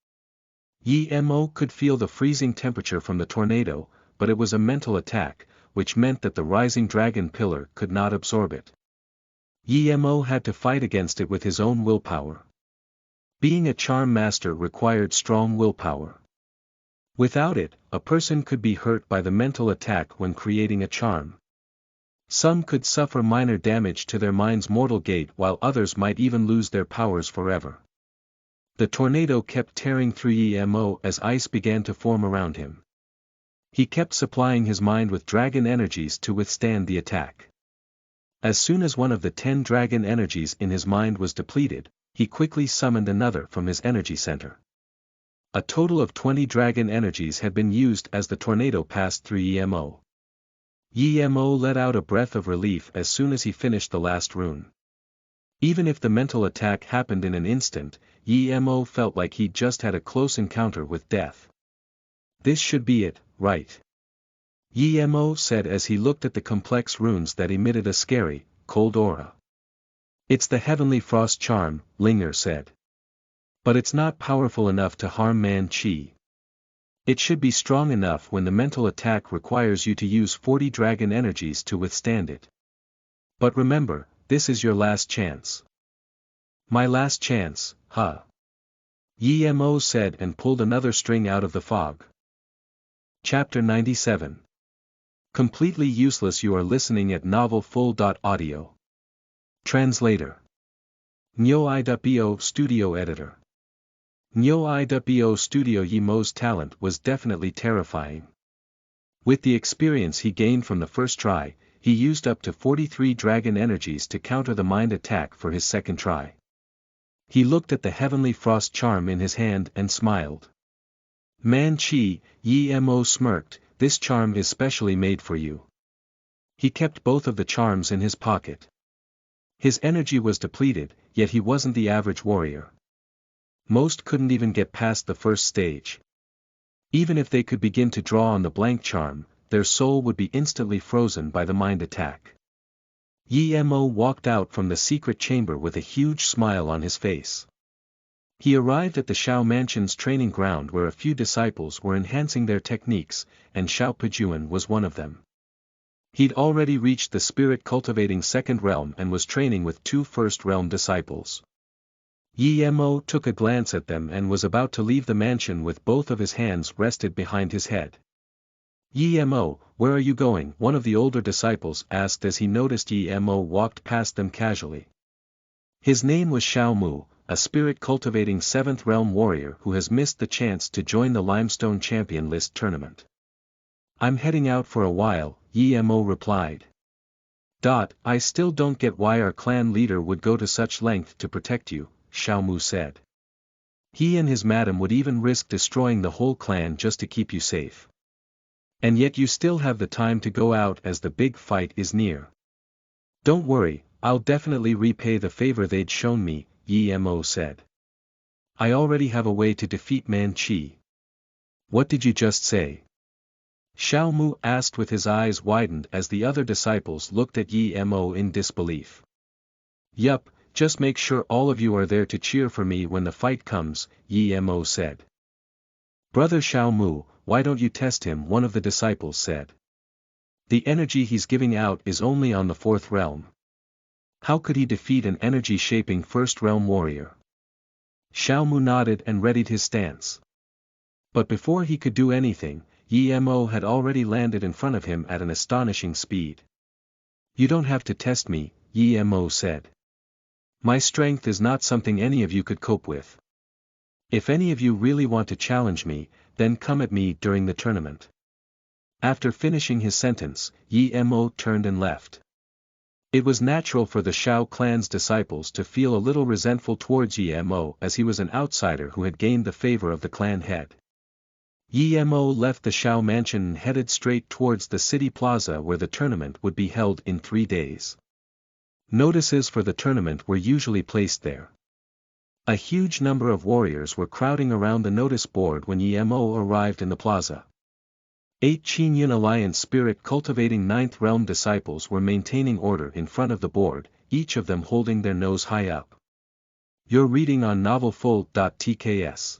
Yi Mo could feel the freezing temperature from the tornado, but it was a mental attack, which meant that the rising dragon pillar could not absorb it. Yi Mo had to fight against it with his own willpower. Being a charm master required strong willpower. Without it, a person could be hurt by the mental attack when creating a charm. Some could suffer minor damage to their mind's mortal gate, while others might even lose their powers forever. The tornado kept tearing through Yi Mo as ice began to form around him. He kept supplying his mind with dragon energies to withstand the attack. As soon as one of the 10 dragon energies in his mind was depleted, he quickly summoned another from his energy center. A total of 20 dragon energies had been used as the tornado passed through Yi Mo. Yi Mo let out a breath of relief as soon as he finished the last rune. Even if the mental attack happened in an instant, Yi Mo felt like he'd just had a close encounter with death. This should be it, right? Yi Mo said as he looked at the complex runes that emitted a scary, cold aura. It's the Heavenly Frost charm, Linger said. But it's not powerful enough to harm Man Chi. It should be strong enough when the mental attack requires you to use 40 dragon energies to withstand it. But remember, this is your last chance. My last chance, huh? Yi Mo said and pulled another string out of the fog. Chapter 97. Completely useless. You are listening at novelfull.audio. Translator. Nyo.bo Studio Editor. Nyo.bo Studio. Yi Mo's talent was definitely terrifying. With the experience he gained from the first try, he used up to 43 dragon energies to counter the mind attack for his second try. He looked at the Heavenly Frost charm in his hand and smiled. Man Chi, Yi Mo smirked, this charm is specially made for you. He kept both of the charms in his pocket. His energy was depleted, yet he wasn't the average warrior. Most couldn't even get past the first stage. Even if they could begin to draw on the blank charm, their soul would be instantly frozen by the mind attack. Yi Mo walked out from the secret chamber with a huge smile on his face. He arrived at the Shao Mansion's training ground where a few disciples were enhancing their techniques, and Shao Pejuan was one of them. He'd already reached the spirit-cultivating second realm and was training with 2 first-realm disciples. Yi Mo took a glance at them and was about to leave the mansion with both of his hands rested behind his head. Yi Mo, where are you going? One of the older disciples asked as he noticed Yi Mo walked past them casually. His name was Shao Mu, a spirit-cultivating 7th realm warrior who has missed the chance to join the Limestone Champion List tournament. I'm heading out for a while, Yi Mo replied. I still don't get why our clan leader would go to such length to protect you, Xiao Mu said. He and his madam would even risk destroying the whole clan just to keep you safe. And yet you still have the time to go out as the big fight is near. Don't worry, I'll definitely repay the favor they'd shown me, Yi Mo said. I already have a way to defeat Man Chi. What did you just say? Xiao Mu asked with his eyes widened as the other disciples looked at Yi Mo in disbelief. Yup, just make sure all of you are there to cheer for me when the fight comes, Yi Mo said. Brother Xiao Mu, why don't you test him? One of the disciples said. The energy he's giving out is only on the fourth realm. How could he defeat an energy-shaping first realm warrior? Xiao Mu nodded and readied his stance. But before he could do anything, Yi Mo had already landed in front of him at an astonishing speed. You don't have to test me, Yi Mo said. My strength is not something any of you could cope with. If any of you really want to challenge me, then come at me during the tournament. After finishing his sentence, Yi Mo turned and left. It was natural for the Shao clan's disciples to feel a little resentful towards Yi Mo as he was an outsider who had gained the favor of the clan head. Yi Mo left the Shao mansion and headed straight towards the city plaza where the tournament would be held in 3 days. Notices for the tournament were usually placed there. A huge number of warriors were crowding around the notice board when Yi Mo arrived in the plaza. 8 Qingyun Alliance spirit cultivating 9th realm disciples were maintaining order in front of the board, each of them holding their nose high up. You're reading on novelfull.tks.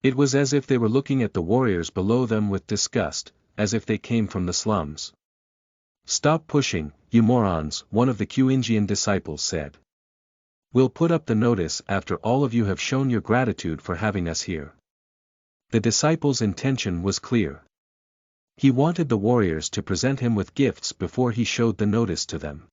It was as if they were looking at the warriors below them with disgust, as if they came from the slums. Stop pushing, you morons, one of the Qingyun disciples said. We'll put up the notice after all of you have shown your gratitude for having us here. The disciple's intention was clear. He wanted the warriors to present him with gifts before he showed the notice to them.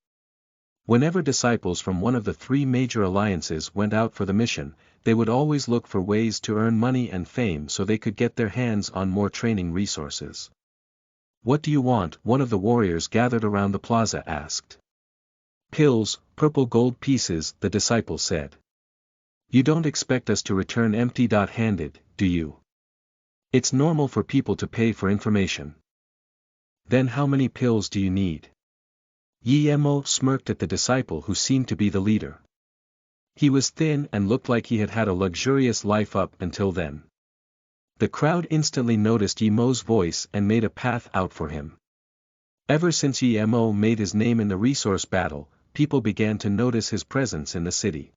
Whenever disciples from one of the 3 major alliances went out for the mission, they would always look for ways to earn money and fame so they could get their hands on more training resources. What do you want? One of the warriors gathered around the plaza asked. Pills, purple gold pieces, the disciple said. You don't expect us to return empty-handed, do you? It's normal for people to pay for information. Then how many pills do you need? Yi Mo smirked at the disciple who seemed to be the leader. He was thin and looked like he had had a luxurious life up until then. The crowd instantly noticed Yi Mo's voice and made a path out for him. Ever since Yi Mo made his name in the resource battle, people began to notice his presence in the city.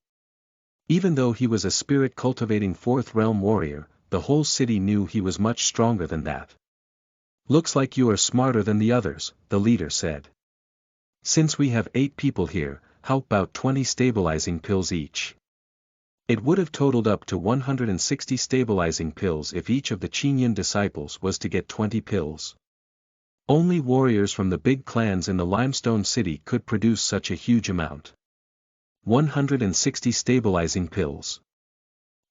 Even though he was a spirit-cultivating 4th realm warrior, the whole city knew he was much stronger than that. Looks like you are smarter than the others, the leader said. Since we have 8 people here, how about 20 stabilizing pills each? It would have totaled up to 160 stabilizing pills if each of the Qingyun disciples was to get 20 pills. Only warriors from the big clans in the Limestone City could produce such a huge amount. 160 stabilizing pills.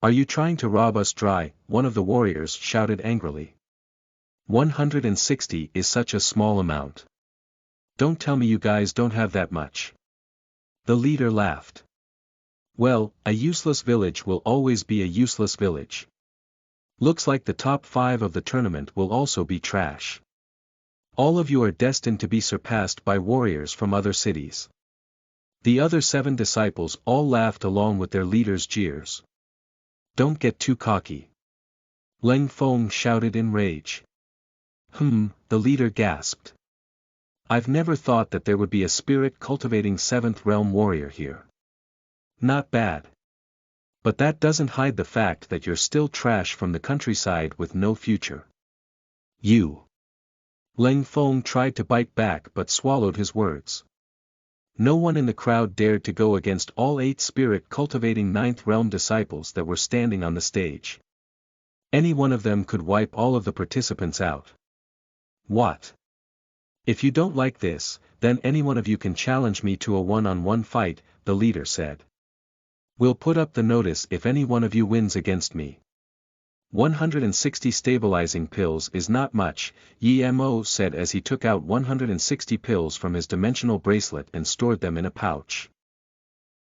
Are you trying to rob us dry? One of the warriors shouted angrily. 160 is such a small amount. Don't tell me you guys don't have that much. The leader laughed. Well, a useless village will always be a useless village. Looks like the top 5 of the tournament will also be trash. All of you are destined to be surpassed by warriors from other cities. The other 7 disciples all laughed along with their leader's jeers. Don't get too cocky. Leng Feng shouted in rage. The leader gasped. I've never thought that there would be a spirit-cultivating 7th realm warrior here. Not bad. But that doesn't hide the fact that you're still trash from the countryside with no future. You. Leng Feng tried to bite back but swallowed his words. No one in the crowd dared to go against all 8 spirit-cultivating 9th realm disciples that were standing on the stage. Any one of them could wipe all of the participants out. What? If you don't like this, then any one of you can challenge me to a one-on-one fight, the leader said. We'll put up the notice if any one of you wins against me. 160 stabilizing pills is not much, Yi Mo said as he took out 160 pills from his dimensional bracelet and stored them in a pouch.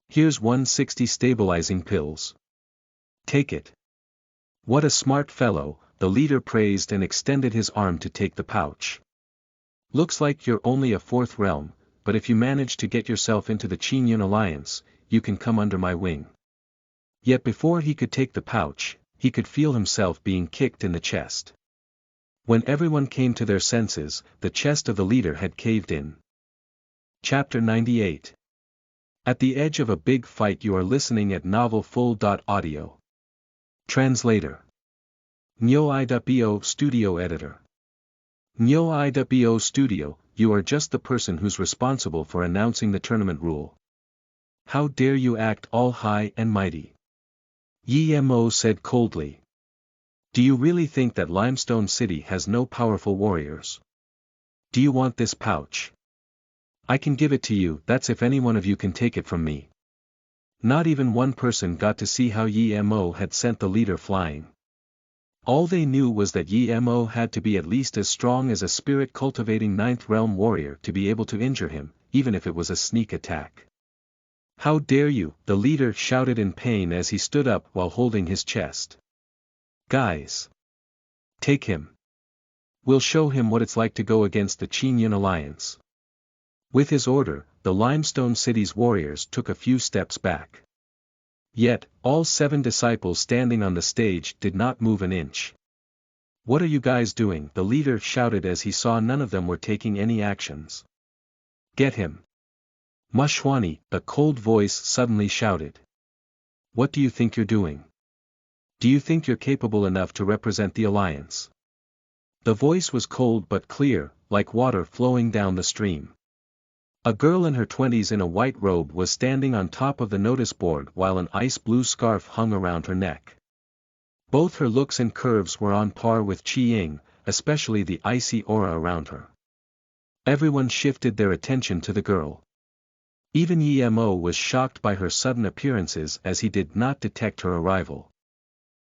Here's 160 stabilizing pills. Take it. What a smart fellow, the leader praised and extended his arm to take the pouch. Looks like you're only a fourth realm, but if you manage to get yourself into the Qingyun Alliance, you can come under my wing. Yet before he could take the pouch, he could feel himself being kicked in the chest. When everyone came to their senses, the chest of the leader had caved in. Chapter 98. At the edge of a big fight. You are listening at NovelFull.audio. Translator. Nyo Iwo Studio Editor. Nyo Iwo Studio, you are just the person who's responsible for announcing the tournament rule. How dare you act all high and mighty? Yi Mo said coldly. Do you really think that Limestone City has no powerful warriors? Do you want this pouch? I can give it to you, that's if any one of you can take it from me. Not even one person got to see how Yi Mo had sent the leader flying. All they knew was that Yi Mo had to be at least as strong as a spirit-cultivating 9th realm warrior to be able to injure him, even if it was a sneak attack. How dare you, the leader shouted in pain as he stood up while holding his chest. Guys! Take him. We'll show him what it's like to go against the Qingyun Alliance. With his order, the Limestone City's warriors took a few steps back. Yet, all 7 disciples standing on the stage did not move an inch. What are you guys doing? The leader shouted as he saw none of them were taking any actions. Get him. Mashwani, a cold voice suddenly shouted. What do you think you're doing? Do you think you're capable enough to represent the Alliance? The voice was cold but clear, like water flowing down the stream. A girl in her 20s in a white robe was standing on top of the notice board while an ice blue scarf hung around her neck. Both her looks and curves were on par with Qi Ying, especially the icy aura around her. Everyone shifted their attention to the girl. Even Yi Mo was shocked by her sudden appearances as he did not detect her arrival.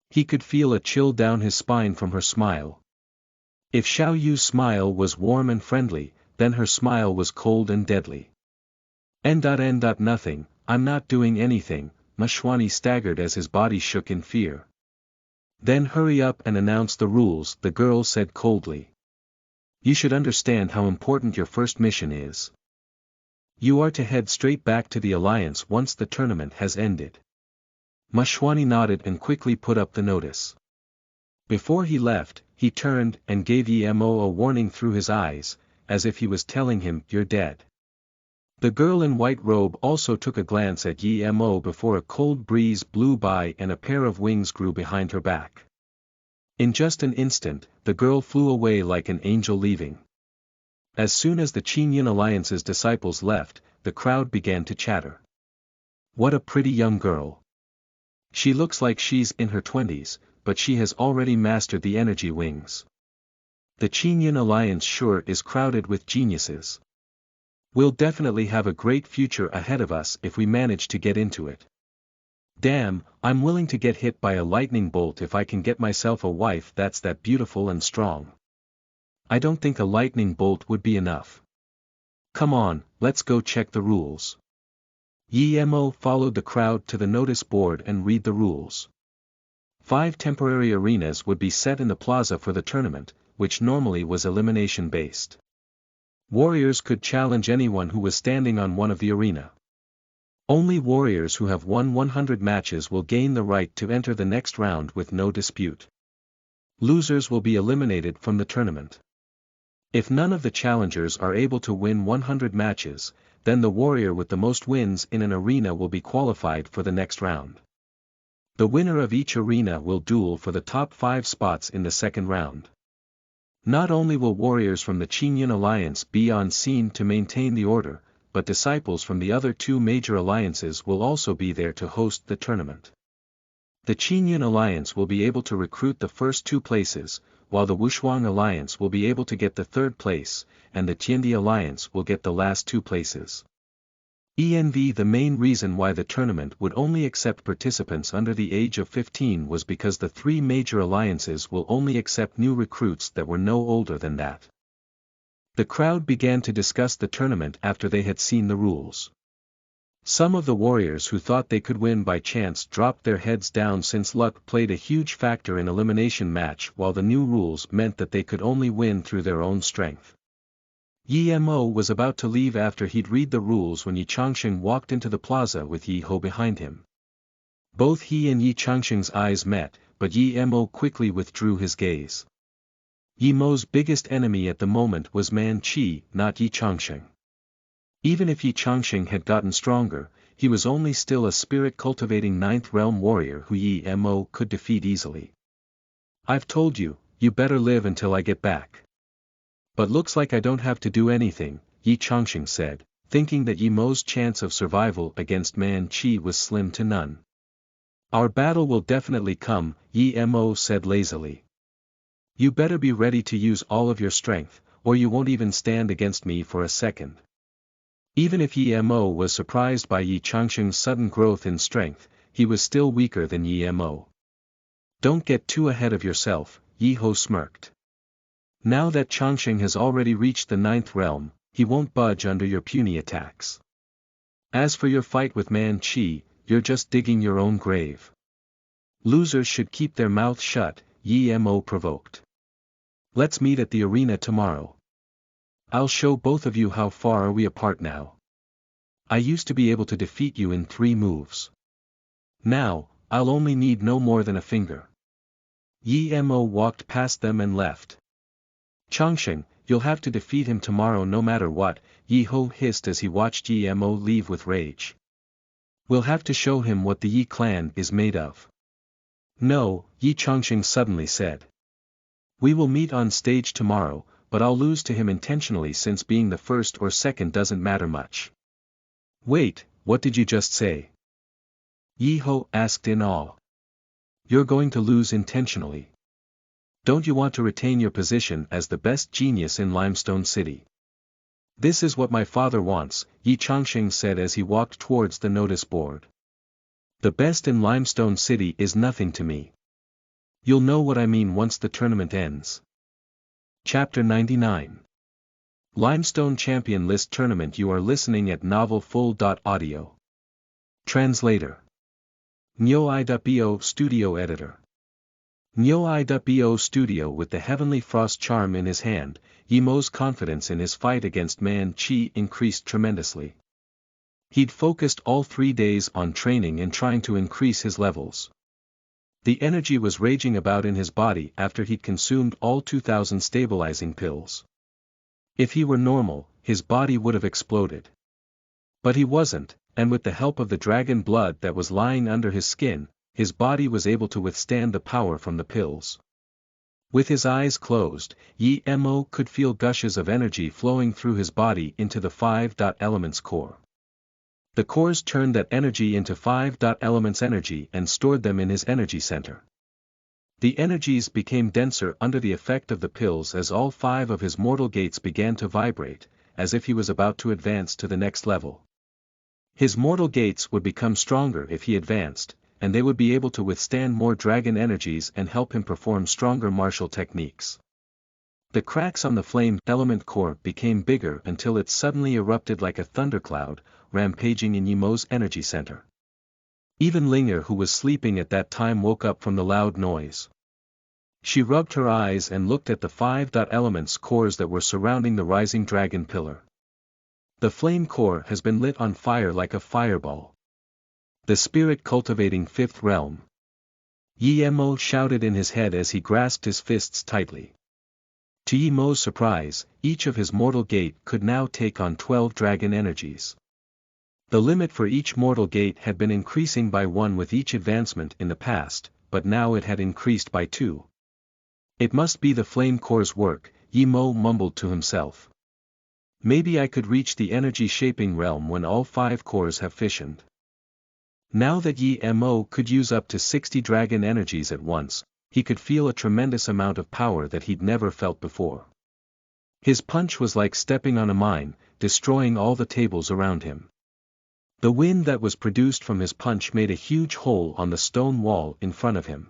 He could feel a chill down his spine from her smile. If Xiao Yu's smile was warm and friendly, then her smile was cold and deadly. Nothing, I'm not doing anything, Mashwani staggered as his body shook in fear. Then hurry up and announce the rules, the girl said coldly. You should understand how important your first mission is. You are to head straight back to the Alliance once the tournament has ended. Mashwani nodded and quickly put up the notice. Before he left, he turned and gave Yi Mo a warning through his eyes, as if he was telling him, you're dead. The girl in white robe also took a glance at Yi Mo before a cold breeze blew by and a pair of wings grew behind her back. In just an instant, the girl flew away like an angel leaving. As soon as the Qingyun Alliance's disciples left, the crowd began to chatter. What a pretty young girl. She looks like she's in her 20s, but she has already mastered the energy wings. The Qingyun Alliance sure is crowded with geniuses. We'll definitely have a great future ahead of us if we manage to get into it. Damn, I'm willing to get hit by a lightning bolt if I can get myself a wife that's that beautiful and strong. I don't think a lightning bolt would be enough. Come on, let's go check the rules. Yi Mo followed the crowd to the notice board and read the rules. 5 temporary arenas would be set in the plaza for the tournament, which normally was elimination-based. Warriors could challenge anyone who was standing on one of the arena. Only warriors who have won 100 matches will gain the right to enter the next round with no dispute. Losers will be eliminated from the tournament. If none of the challengers are able to win 100 matches, then the warrior with the most wins in an arena will be qualified for the next round. The winner of each arena will duel for the top 5 spots in the second round. Not only will warriors from the Qingyun Alliance be on scene to maintain the order, but disciples from the other 2 major alliances will also be there to host the tournament. The Qingyun Alliance will be able to recruit the first 2 places, while the Wushuang Alliance will be able to get the 3rd place, and the Tiandi Alliance will get the last 2 places. The main reason why the tournament would only accept participants under the age of 15 was because the three major alliances will only accept new recruits that were no older than that. The crowd began to discuss the tournament after they had seen the rules. Some of the warriors who thought they could win by chance dropped their heads down since luck played a huge factor in elimination match, while the new rules meant that they could only win through their own strength. Yi Mo was about to leave after he'd read the rules when Yi Changsheng walked into the plaza with Yi Ho behind him. Both he and Yi Changsheng's eyes met, but Yi Mo quickly withdrew his gaze. Yi Mo's biggest enemy at the moment was Man Qi, not Yi Changsheng. Even if Yi Changsheng had gotten stronger, he was only still a spirit-cultivating 9th realm warrior who Yi Mo could defeat easily. "I've told you, you better live until I get back. But looks like I don't have to do anything," Yi Changsheng said, thinking that Yi Mo's chance of survival against Man Qi was slim to none. "Our battle will definitely come," Yi Mo said lazily. "You better be ready to use all of your strength, or you won't even stand against me for a second." Even if Yi Mo was surprised by Yi Changsheng's sudden growth in strength, he was still weaker than Yi Mo. "Don't get too ahead of yourself," Yi Ho smirked. "Now that Changsheng has already reached the 9th realm, he won't budge under your puny attacks. As for your fight with Man Qi, you're just digging your own grave. Losers should keep their mouths shut," Yi Mo provoked. "Let's meet at the arena tomorrow. I'll show both of you how far we are apart now. I used to be able to defeat you in 3 moves. Now, I'll only need no more than a finger." Yi Mo walked past them and left. "Changsheng, you'll have to defeat him tomorrow no matter what," Yi Ho hissed as he watched Yi Mo leave with rage. "We'll have to show him what the Yi clan is made of." "No," Yi Changsheng suddenly said. "We will meet on stage tomorrow, but I'll lose to him intentionally since being the first or second doesn't matter much." "Wait, what did you just say?" Yi Ho asked in awe. "You're going to lose intentionally? Don't you want to retain your position as the best genius in Limestone City?" "This is what my father wants," Yi Changsheng said as he walked towards the notice board. "The best in Limestone City is nothing to me. You'll know what I mean once the tournament ends." Chapter 99. Limestone Champion List Tournament. You are listening at novelfull.audio. Translator. Nyo.bo Studio Editor. Nyo.bo Studio. With the Heavenly Frost charm in his hand, Yi Mo's confidence in his fight against Man Qi increased tremendously. He'd focused all 3 days on training and trying to increase his levels. The energy was raging about in his body after he'd consumed all 2,000 stabilizing pills. If he were normal, his body would have exploded. But he wasn't, and with the help of the dragon blood that was lying under his skin, his body was able to withstand the power from the pills. With his eyes closed, Yi Mo could feel gushes of energy flowing through his body into the 5 elements core. The cores turned that energy into 5 elements energy and stored them in his energy center. The energies became denser under the effect of the pills as all 5 of his mortal gates began to vibrate, as if he was about to advance to the next level. His mortal gates would become stronger if he advanced, and they would be able to withstand more dragon energies and help him perform stronger martial techniques. The cracks on the flame element core became bigger until it suddenly erupted like a thundercloud, rampaging in Yi Mo's energy center. Even Linger, who was sleeping at that time, woke up from the loud noise. She rubbed her eyes and looked at the 5 elements cores that were surrounding the rising dragon pillar. The flame core has been lit on fire like a fireball. The spirit cultivating 5th realm. Yi Mo shouted in his head as he grasped his fists tightly. To Yi Mo's surprise, each of his mortal gate could now take on 12 dragon energies. The limit for each mortal gate had been increasing by 1 with each advancement in the past, but now it had increased by 2. "It must be the flame core's work," Yi Mo mumbled to himself. "Maybe I could reach the energy shaping realm when all 5 cores have fissioned." Now that Yi Mo could use up to 60 dragon energies at once, he could feel a tremendous amount of power that he'd never felt before. His punch was like stepping on a mine, destroying all the tables around him. The wind that was produced from his punch made a huge hole on the stone wall in front of him.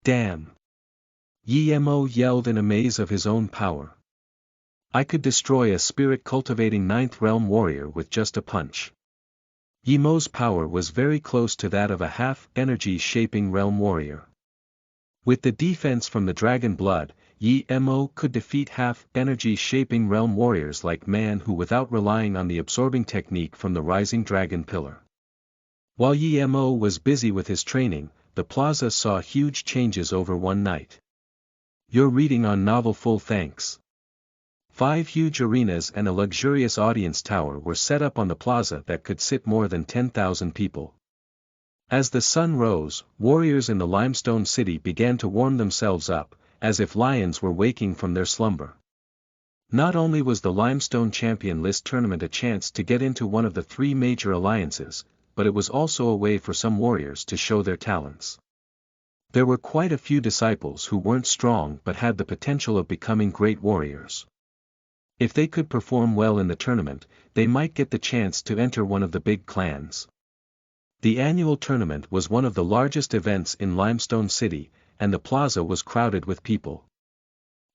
Damn! Yi Mo yelled in amaze of his own power. I could destroy a spirit-cultivating ninth realm warrior with just a punch. Yi Mo's power was very close to that of a half-energy shaping realm warrior. With the defense from the dragon blood, Yi Mo could defeat half-energy shaping realm warriors like Man Hu without relying on the absorbing technique from the rising dragon pillar. While Yi Mo was busy with his training, the plaza saw huge changes over one night. You're reading on Novel Full. Thanks. 5 huge arenas and a luxurious audience tower were set up on the plaza that could sit more than 10,000 people. As the sun rose, warriors in the limestone city began to warm themselves up, as if lions were waking from their slumber. Not only was the Limestone Champion List tournament a chance to get into one of the 3 major alliances, but it was also a way for some warriors to show their talents. There were quite a few disciples who weren't strong but had the potential of becoming great warriors. If they could perform well in the tournament, they might get the chance to enter one of the big clans. The annual tournament was one of the largest events in Limestone City, and the plaza was crowded with people.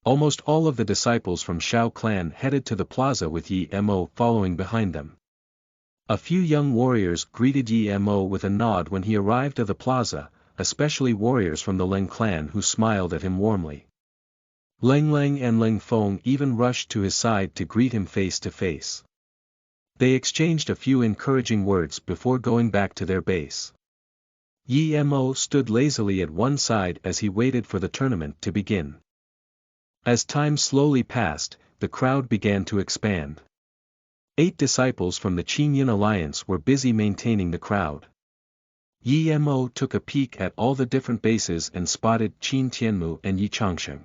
Almost all of the disciples from Shao clan headed to the plaza with Yi Mo following behind them. A few young warriors greeted Yi Mo with a nod when he arrived at the plaza, especially warriors from the Leng clan who smiled at him warmly. Leng Leng and Leng Feng even rushed to his side to greet him face to face. They exchanged a few encouraging words before going back to their base. Yi Mo stood lazily at one side as he waited for the tournament to begin. As time slowly passed, the crowd began to expand. 8 disciples from the Qingyun Alliance were busy maintaining the crowd. Yi Mo took a peek at all the different bases and spotted Qin Tianmu and Yi Changsheng.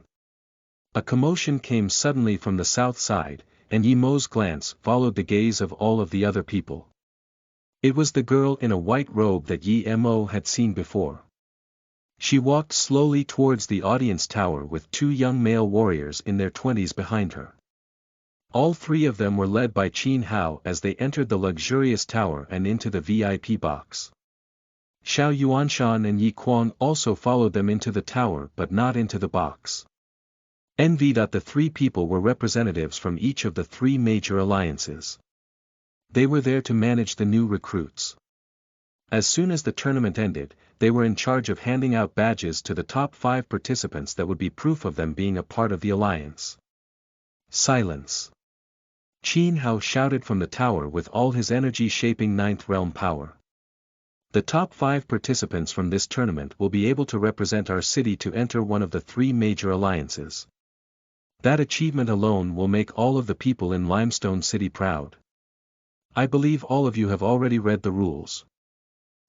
A commotion came suddenly from the south side, and Yi Mo's glance followed the gaze of all of the other people. It was the girl in a white robe that Yi Mo had seen before. She walked slowly towards the audience tower with 2 young male warriors in their 20s behind her. All 3 of them were led by Qin Hao as they entered the luxurious tower and into the VIP box. Xiao Yuanshan and Yi Quan also followed them into the tower but not into the box. The 3 people were representatives from each of the 3 major alliances. They were there to manage the new recruits. As soon as the tournament ended, they were in charge of handing out badges to the top 5 participants that would be proof of them being a part of the alliance. Silence. Qin Hao shouted from the tower with all his energy shaping 9th realm power. The top 5 participants from this tournament will be able to represent our city to enter one of the 3 major alliances. That achievement alone will make all of the people in Limestone City proud. I believe all of you have already read the rules.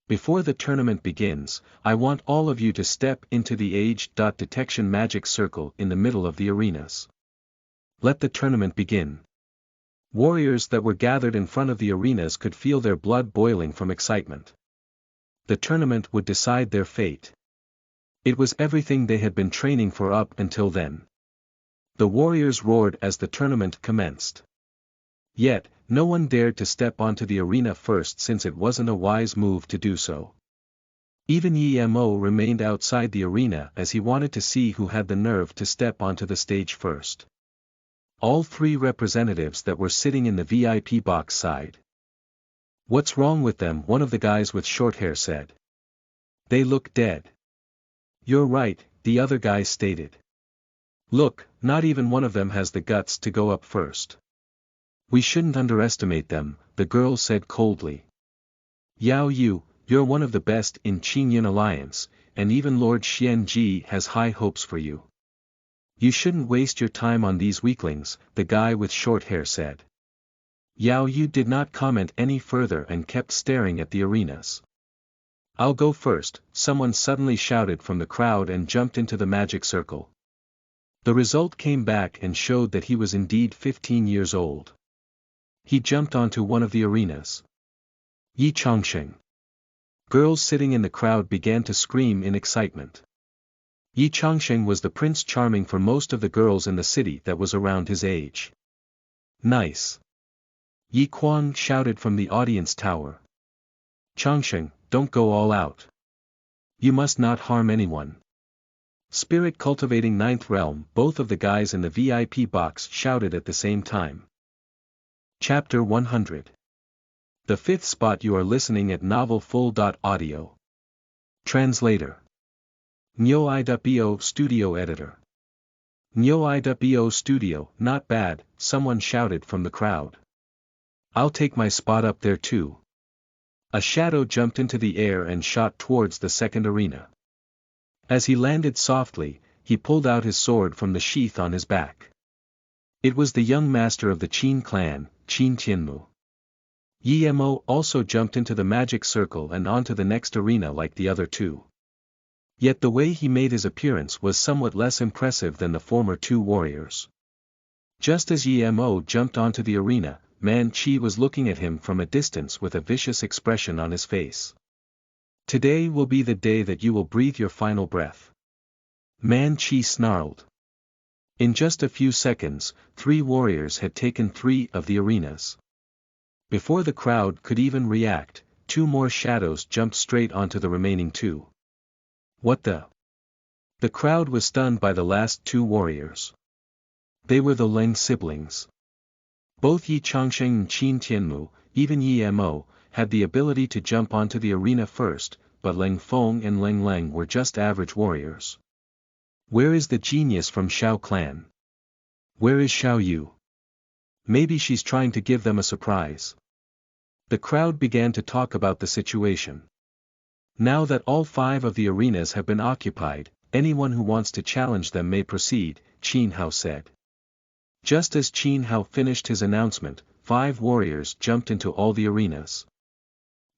Before the tournament begins, I want all of you to step into the age detection magic circle in the middle of the arenas. Let the tournament begin. Warriors that were gathered in front of the arenas could feel their blood boiling from excitement. The tournament would decide their fate. It was everything they had been training for up until then. The warriors roared as the tournament commenced. Yet, no one dared to step onto the arena first since it wasn't a wise move to do so. Even Yi Mo remained outside the arena as he wanted to see who had the nerve to step onto the stage first. All 3 representatives that were sitting in the VIP box sighed. "What's wrong with them?" one of the guys with short hair said. "They look dead." "You're right," the other guy stated. "Look, not even one of them has the guts to go up first." "We shouldn't underestimate them," the girl said coldly. "Yao Yu, you're one of the best in Qingyun Alliance, and even Lord Xianji has high hopes for you. You shouldn't waste your time on these weaklings," the guy with short hair said. Yao Yu did not comment any further and kept staring at the arenas. "I'll go first," someone suddenly shouted from the crowd and jumped into the magic circle. The result came back and showed that he was indeed 15 years old. He jumped onto one of the arenas. Yi Changsheng. Girls sitting in the crowd began to scream in excitement. Yi Changsheng was the Prince Charming for most of the girls in the city that was around his age. "Nice." Yi Quan shouted from the audience tower. Changsheng, don't go all out. You must not harm anyone. Spirit cultivating ninth realm. Both of the guys in the VIP box shouted at the same time. Chapter 100. The fifth spot. You are listening at novelfull.audio. Translator. Nyo.bo Studio Editor. Nyo.bo Studio, not bad, someone shouted from the crowd. I'll take my spot up there too. A shadow jumped into the air and shot towards the second arena. As he landed softly, he pulled out his sword from the sheath on his back. It was the young master of the Qin clan, Qin Tianmu. Yi Mo also jumped into the magic circle and onto the next arena like the other two. Yet the way he made his appearance was somewhat less impressive than the former two warriors. Just as Yi Mo jumped onto the arena, Man Chi was looking at him from a distance with a vicious expression on his face. Today will be the day that you will breathe your final breath. Man Chi snarled. In just a few seconds, 3 warriors had taken 3 of the arenas. Before the crowd could even react, 2 more shadows jumped straight onto the remaining 2. What the? The crowd was stunned by the last 2 warriors. They were the Leng siblings. Both Yi Changsheng and Qin Tianmu, even Yi Mo, had the ability to jump onto the arena first, but Leng Feng and Leng Leng were just average warriors. Where is the genius from Shao clan? Where is Xiao Yu? Maybe she's trying to give them a surprise. The crowd began to talk about the situation. Now that all 5 of the arenas have been occupied, anyone who wants to challenge them may proceed, Qin Hao said. Just as Qin Hao finished his announcement, 5 warriors jumped into all the arenas.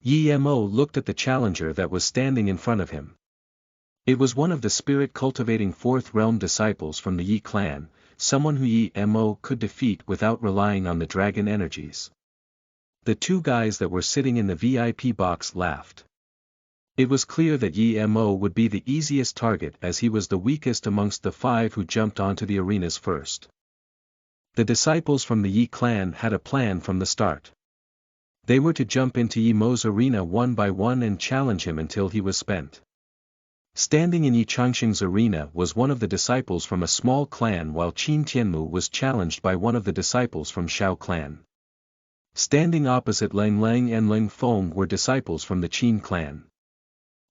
Yi Mo looked at the challenger that was standing in front of him. It was one of the spirit-cultivating 4th realm disciples from the Yi clan, someone who Yi Mo could defeat without relying on the dragon energies. The 2 guys that were sitting in the VIP box laughed. It was clear that Yi Mo would be the easiest target as he was the weakest amongst the 5 who jumped onto the arenas first. The disciples from the Yi clan had a plan from the start. They were to jump into Yi Mo's arena one by one and challenge him until he was spent. Standing in Yi Changsheng's arena was one of the disciples from a small clan while Qin Tianmu was challenged by one of the disciples from Shao clan. Standing opposite Leng Leng and Leng Feng were disciples from the Qin clan.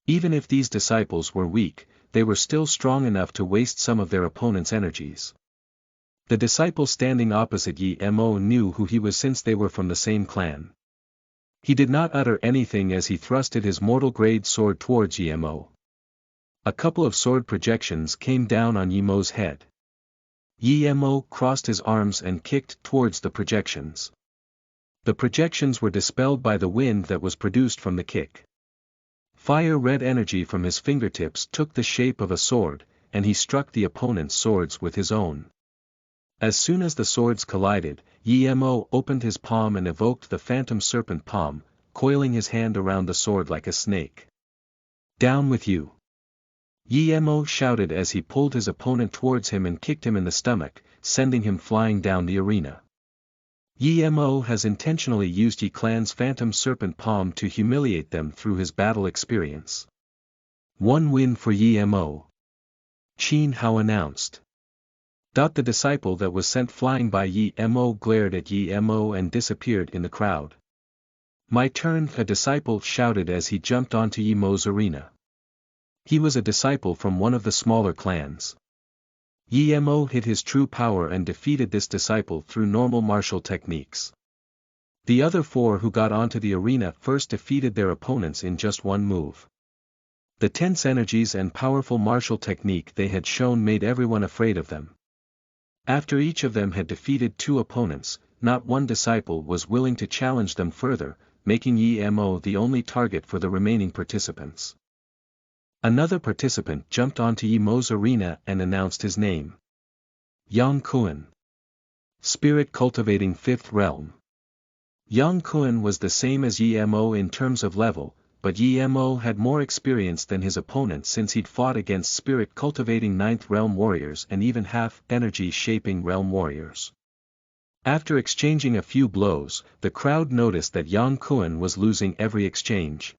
Even if these disciples were weak, they were still strong enough to waste some of their opponent's energies. The disciple standing opposite Yi Mo knew who he was since they were from the same clan. He did not utter anything as he thrusted his mortal-grade sword towards Yi Mo. A couple of sword projections came down on Yi Mo's head. Yi Mo crossed his arms and kicked towards the projections. The projections were dispelled by the wind that was produced from the kick. Fire-red energy from his fingertips took the shape of a sword, and he struck the opponent's swords with his own. As soon as the swords collided, Yi Mo opened his palm and evoked the phantom serpent palm, coiling his hand around the sword like a snake. Down with you! Yi Mo shouted as he pulled his opponent towards him and kicked him in the stomach, sending him flying down the arena. Yi Mo has intentionally used Yi clan's phantom serpent palm to humiliate them through his battle experience. 1 win for Yi Mo. Qin Hao announced. The disciple that was sent flying by Yi Mo glared at Yi Mo and disappeared in the crowd. My turn, a disciple shouted as he jumped onto Yi Mo's arena. He was a disciple from one of the smaller clans. Yi Mo hid his true power and defeated this disciple through normal martial techniques. The other 4 who got onto the arena first defeated their opponents in just 1 move. The tense energies and powerful martial technique they had shown made everyone afraid of them. After each of them had defeated 2 opponents, not one disciple was willing to challenge them further, making Yi Mo the only target for the remaining participants. Another participant jumped onto Yi Mo's arena and announced his name. Yang Kuan. Spirit cultivating 5th realm. Yang Kuan was the same as Yi Mo in terms of level, but Yi Mo had more experience than his opponent since he'd fought against spirit-cultivating 9th realm warriors and even half-energy-shaping realm warriors. After exchanging a few blows, the crowd noticed that Yang Kuan was losing every exchange.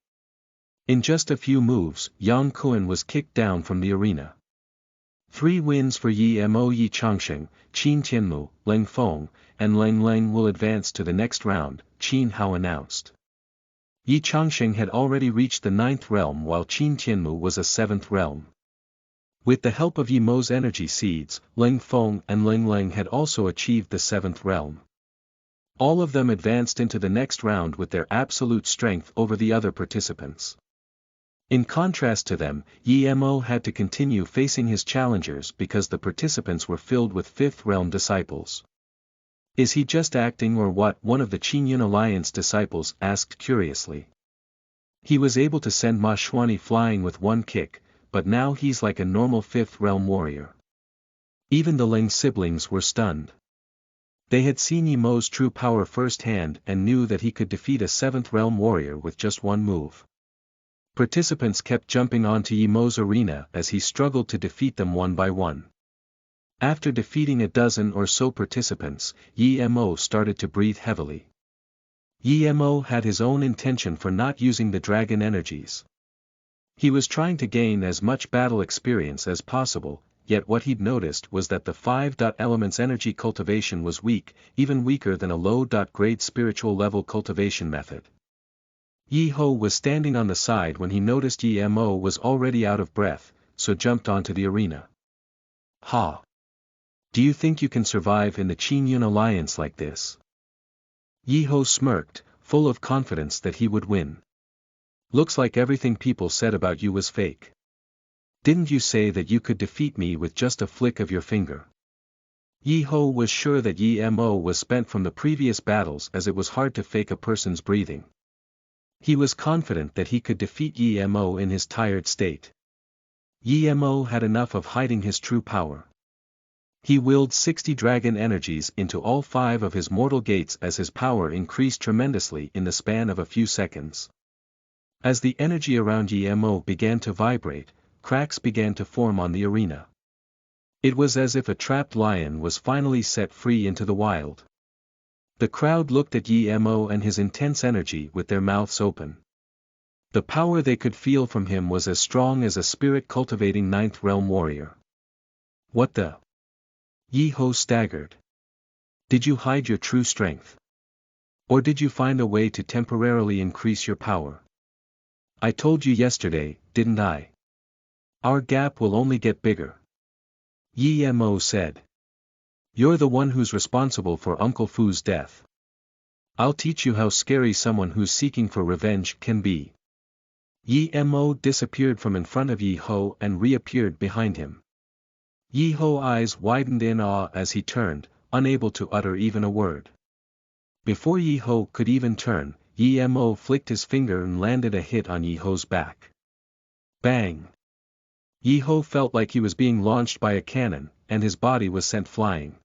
In just a few moves, Yang Kuan was kicked down from the arena. 3 wins for Yi Mo. Yi Changsheng, Qin Tianmu, Leng Feng, and Leng Leng will advance to the next round, Qin Hao announced. Yi Changsheng had already reached the 9th realm while Qin Tianmu was a 7th realm. With the help of Yi Mo's energy seeds, Leng Feng and Leng Leng had also achieved the 7th realm. All of them advanced into the next round with their absolute strength over the other participants. In contrast to them, Yi Mo had to continue facing his challengers because the participants were filled with 5th realm disciples. Is he just acting or what? One of the Qingyun Alliance disciples asked curiously. He was able to send Ma Xuanyi flying with one kick, but now he's like a normal 5th realm warrior. Even the Leng siblings were stunned. They had seen Yi Mo's true power firsthand and knew that he could defeat a 7th realm warrior with just one move. Participants kept jumping onto Yi Mo's arena as he struggled to defeat them one by one. After defeating a dozen or so participants, Yi Mo started to breathe heavily. Yi Mo had his own intention for not using the dragon energies. He was trying to gain as much battle experience as possible, yet what he'd noticed was that the 5. Elements energy cultivation was weak, even weaker than a low-grade spiritual level cultivation method. Yi Ho was standing on the side when he noticed Yi Mo was already out of breath, so jumped onto the arena. Ha! Do you think you can survive in the Qingyun Alliance like this? Yi Ho smirked, full of confidence that he would win. Looks like everything people said about you was fake. Didn't you say that you could defeat me with just a flick of your finger? Yi Ho was sure that Yi Mo was spent from the previous battles as it was hard to fake a person's breathing. He was confident that he could defeat Yi Mo in his tired state. Yi Mo had enough of hiding his true power. He willed 60 dragon energies into all 5 of his mortal gates as his power increased tremendously in the span of a few seconds. As the energy around Yi Mo began to vibrate, cracks began to form on the arena. It was as if a trapped lion was finally set free into the wild. The crowd looked at Yi Mo and his intense energy with their mouths open. The power they could feel from him was as strong as a spirit-cultivating 9th realm warrior. What the? Yi Ho staggered. Did you hide your true strength? Or did you find a way to temporarily increase your power? I told you yesterday, didn't I? Our gap will only get bigger. Yi Mo said. You're the one who's responsible for Uncle Fu's death. I'll teach you how scary someone who's seeking for revenge can be. Yi Mo disappeared from in front of Yi Ho and reappeared behind him. Yi Ho's eyes widened in awe as he turned, unable to utter even a word. Before Yi Ho could even turn, Yi Mo flicked his finger and landed a hit on Yi Ho's back. Bang! Yi Ho felt like he was being launched by a cannon, and his body was sent flying.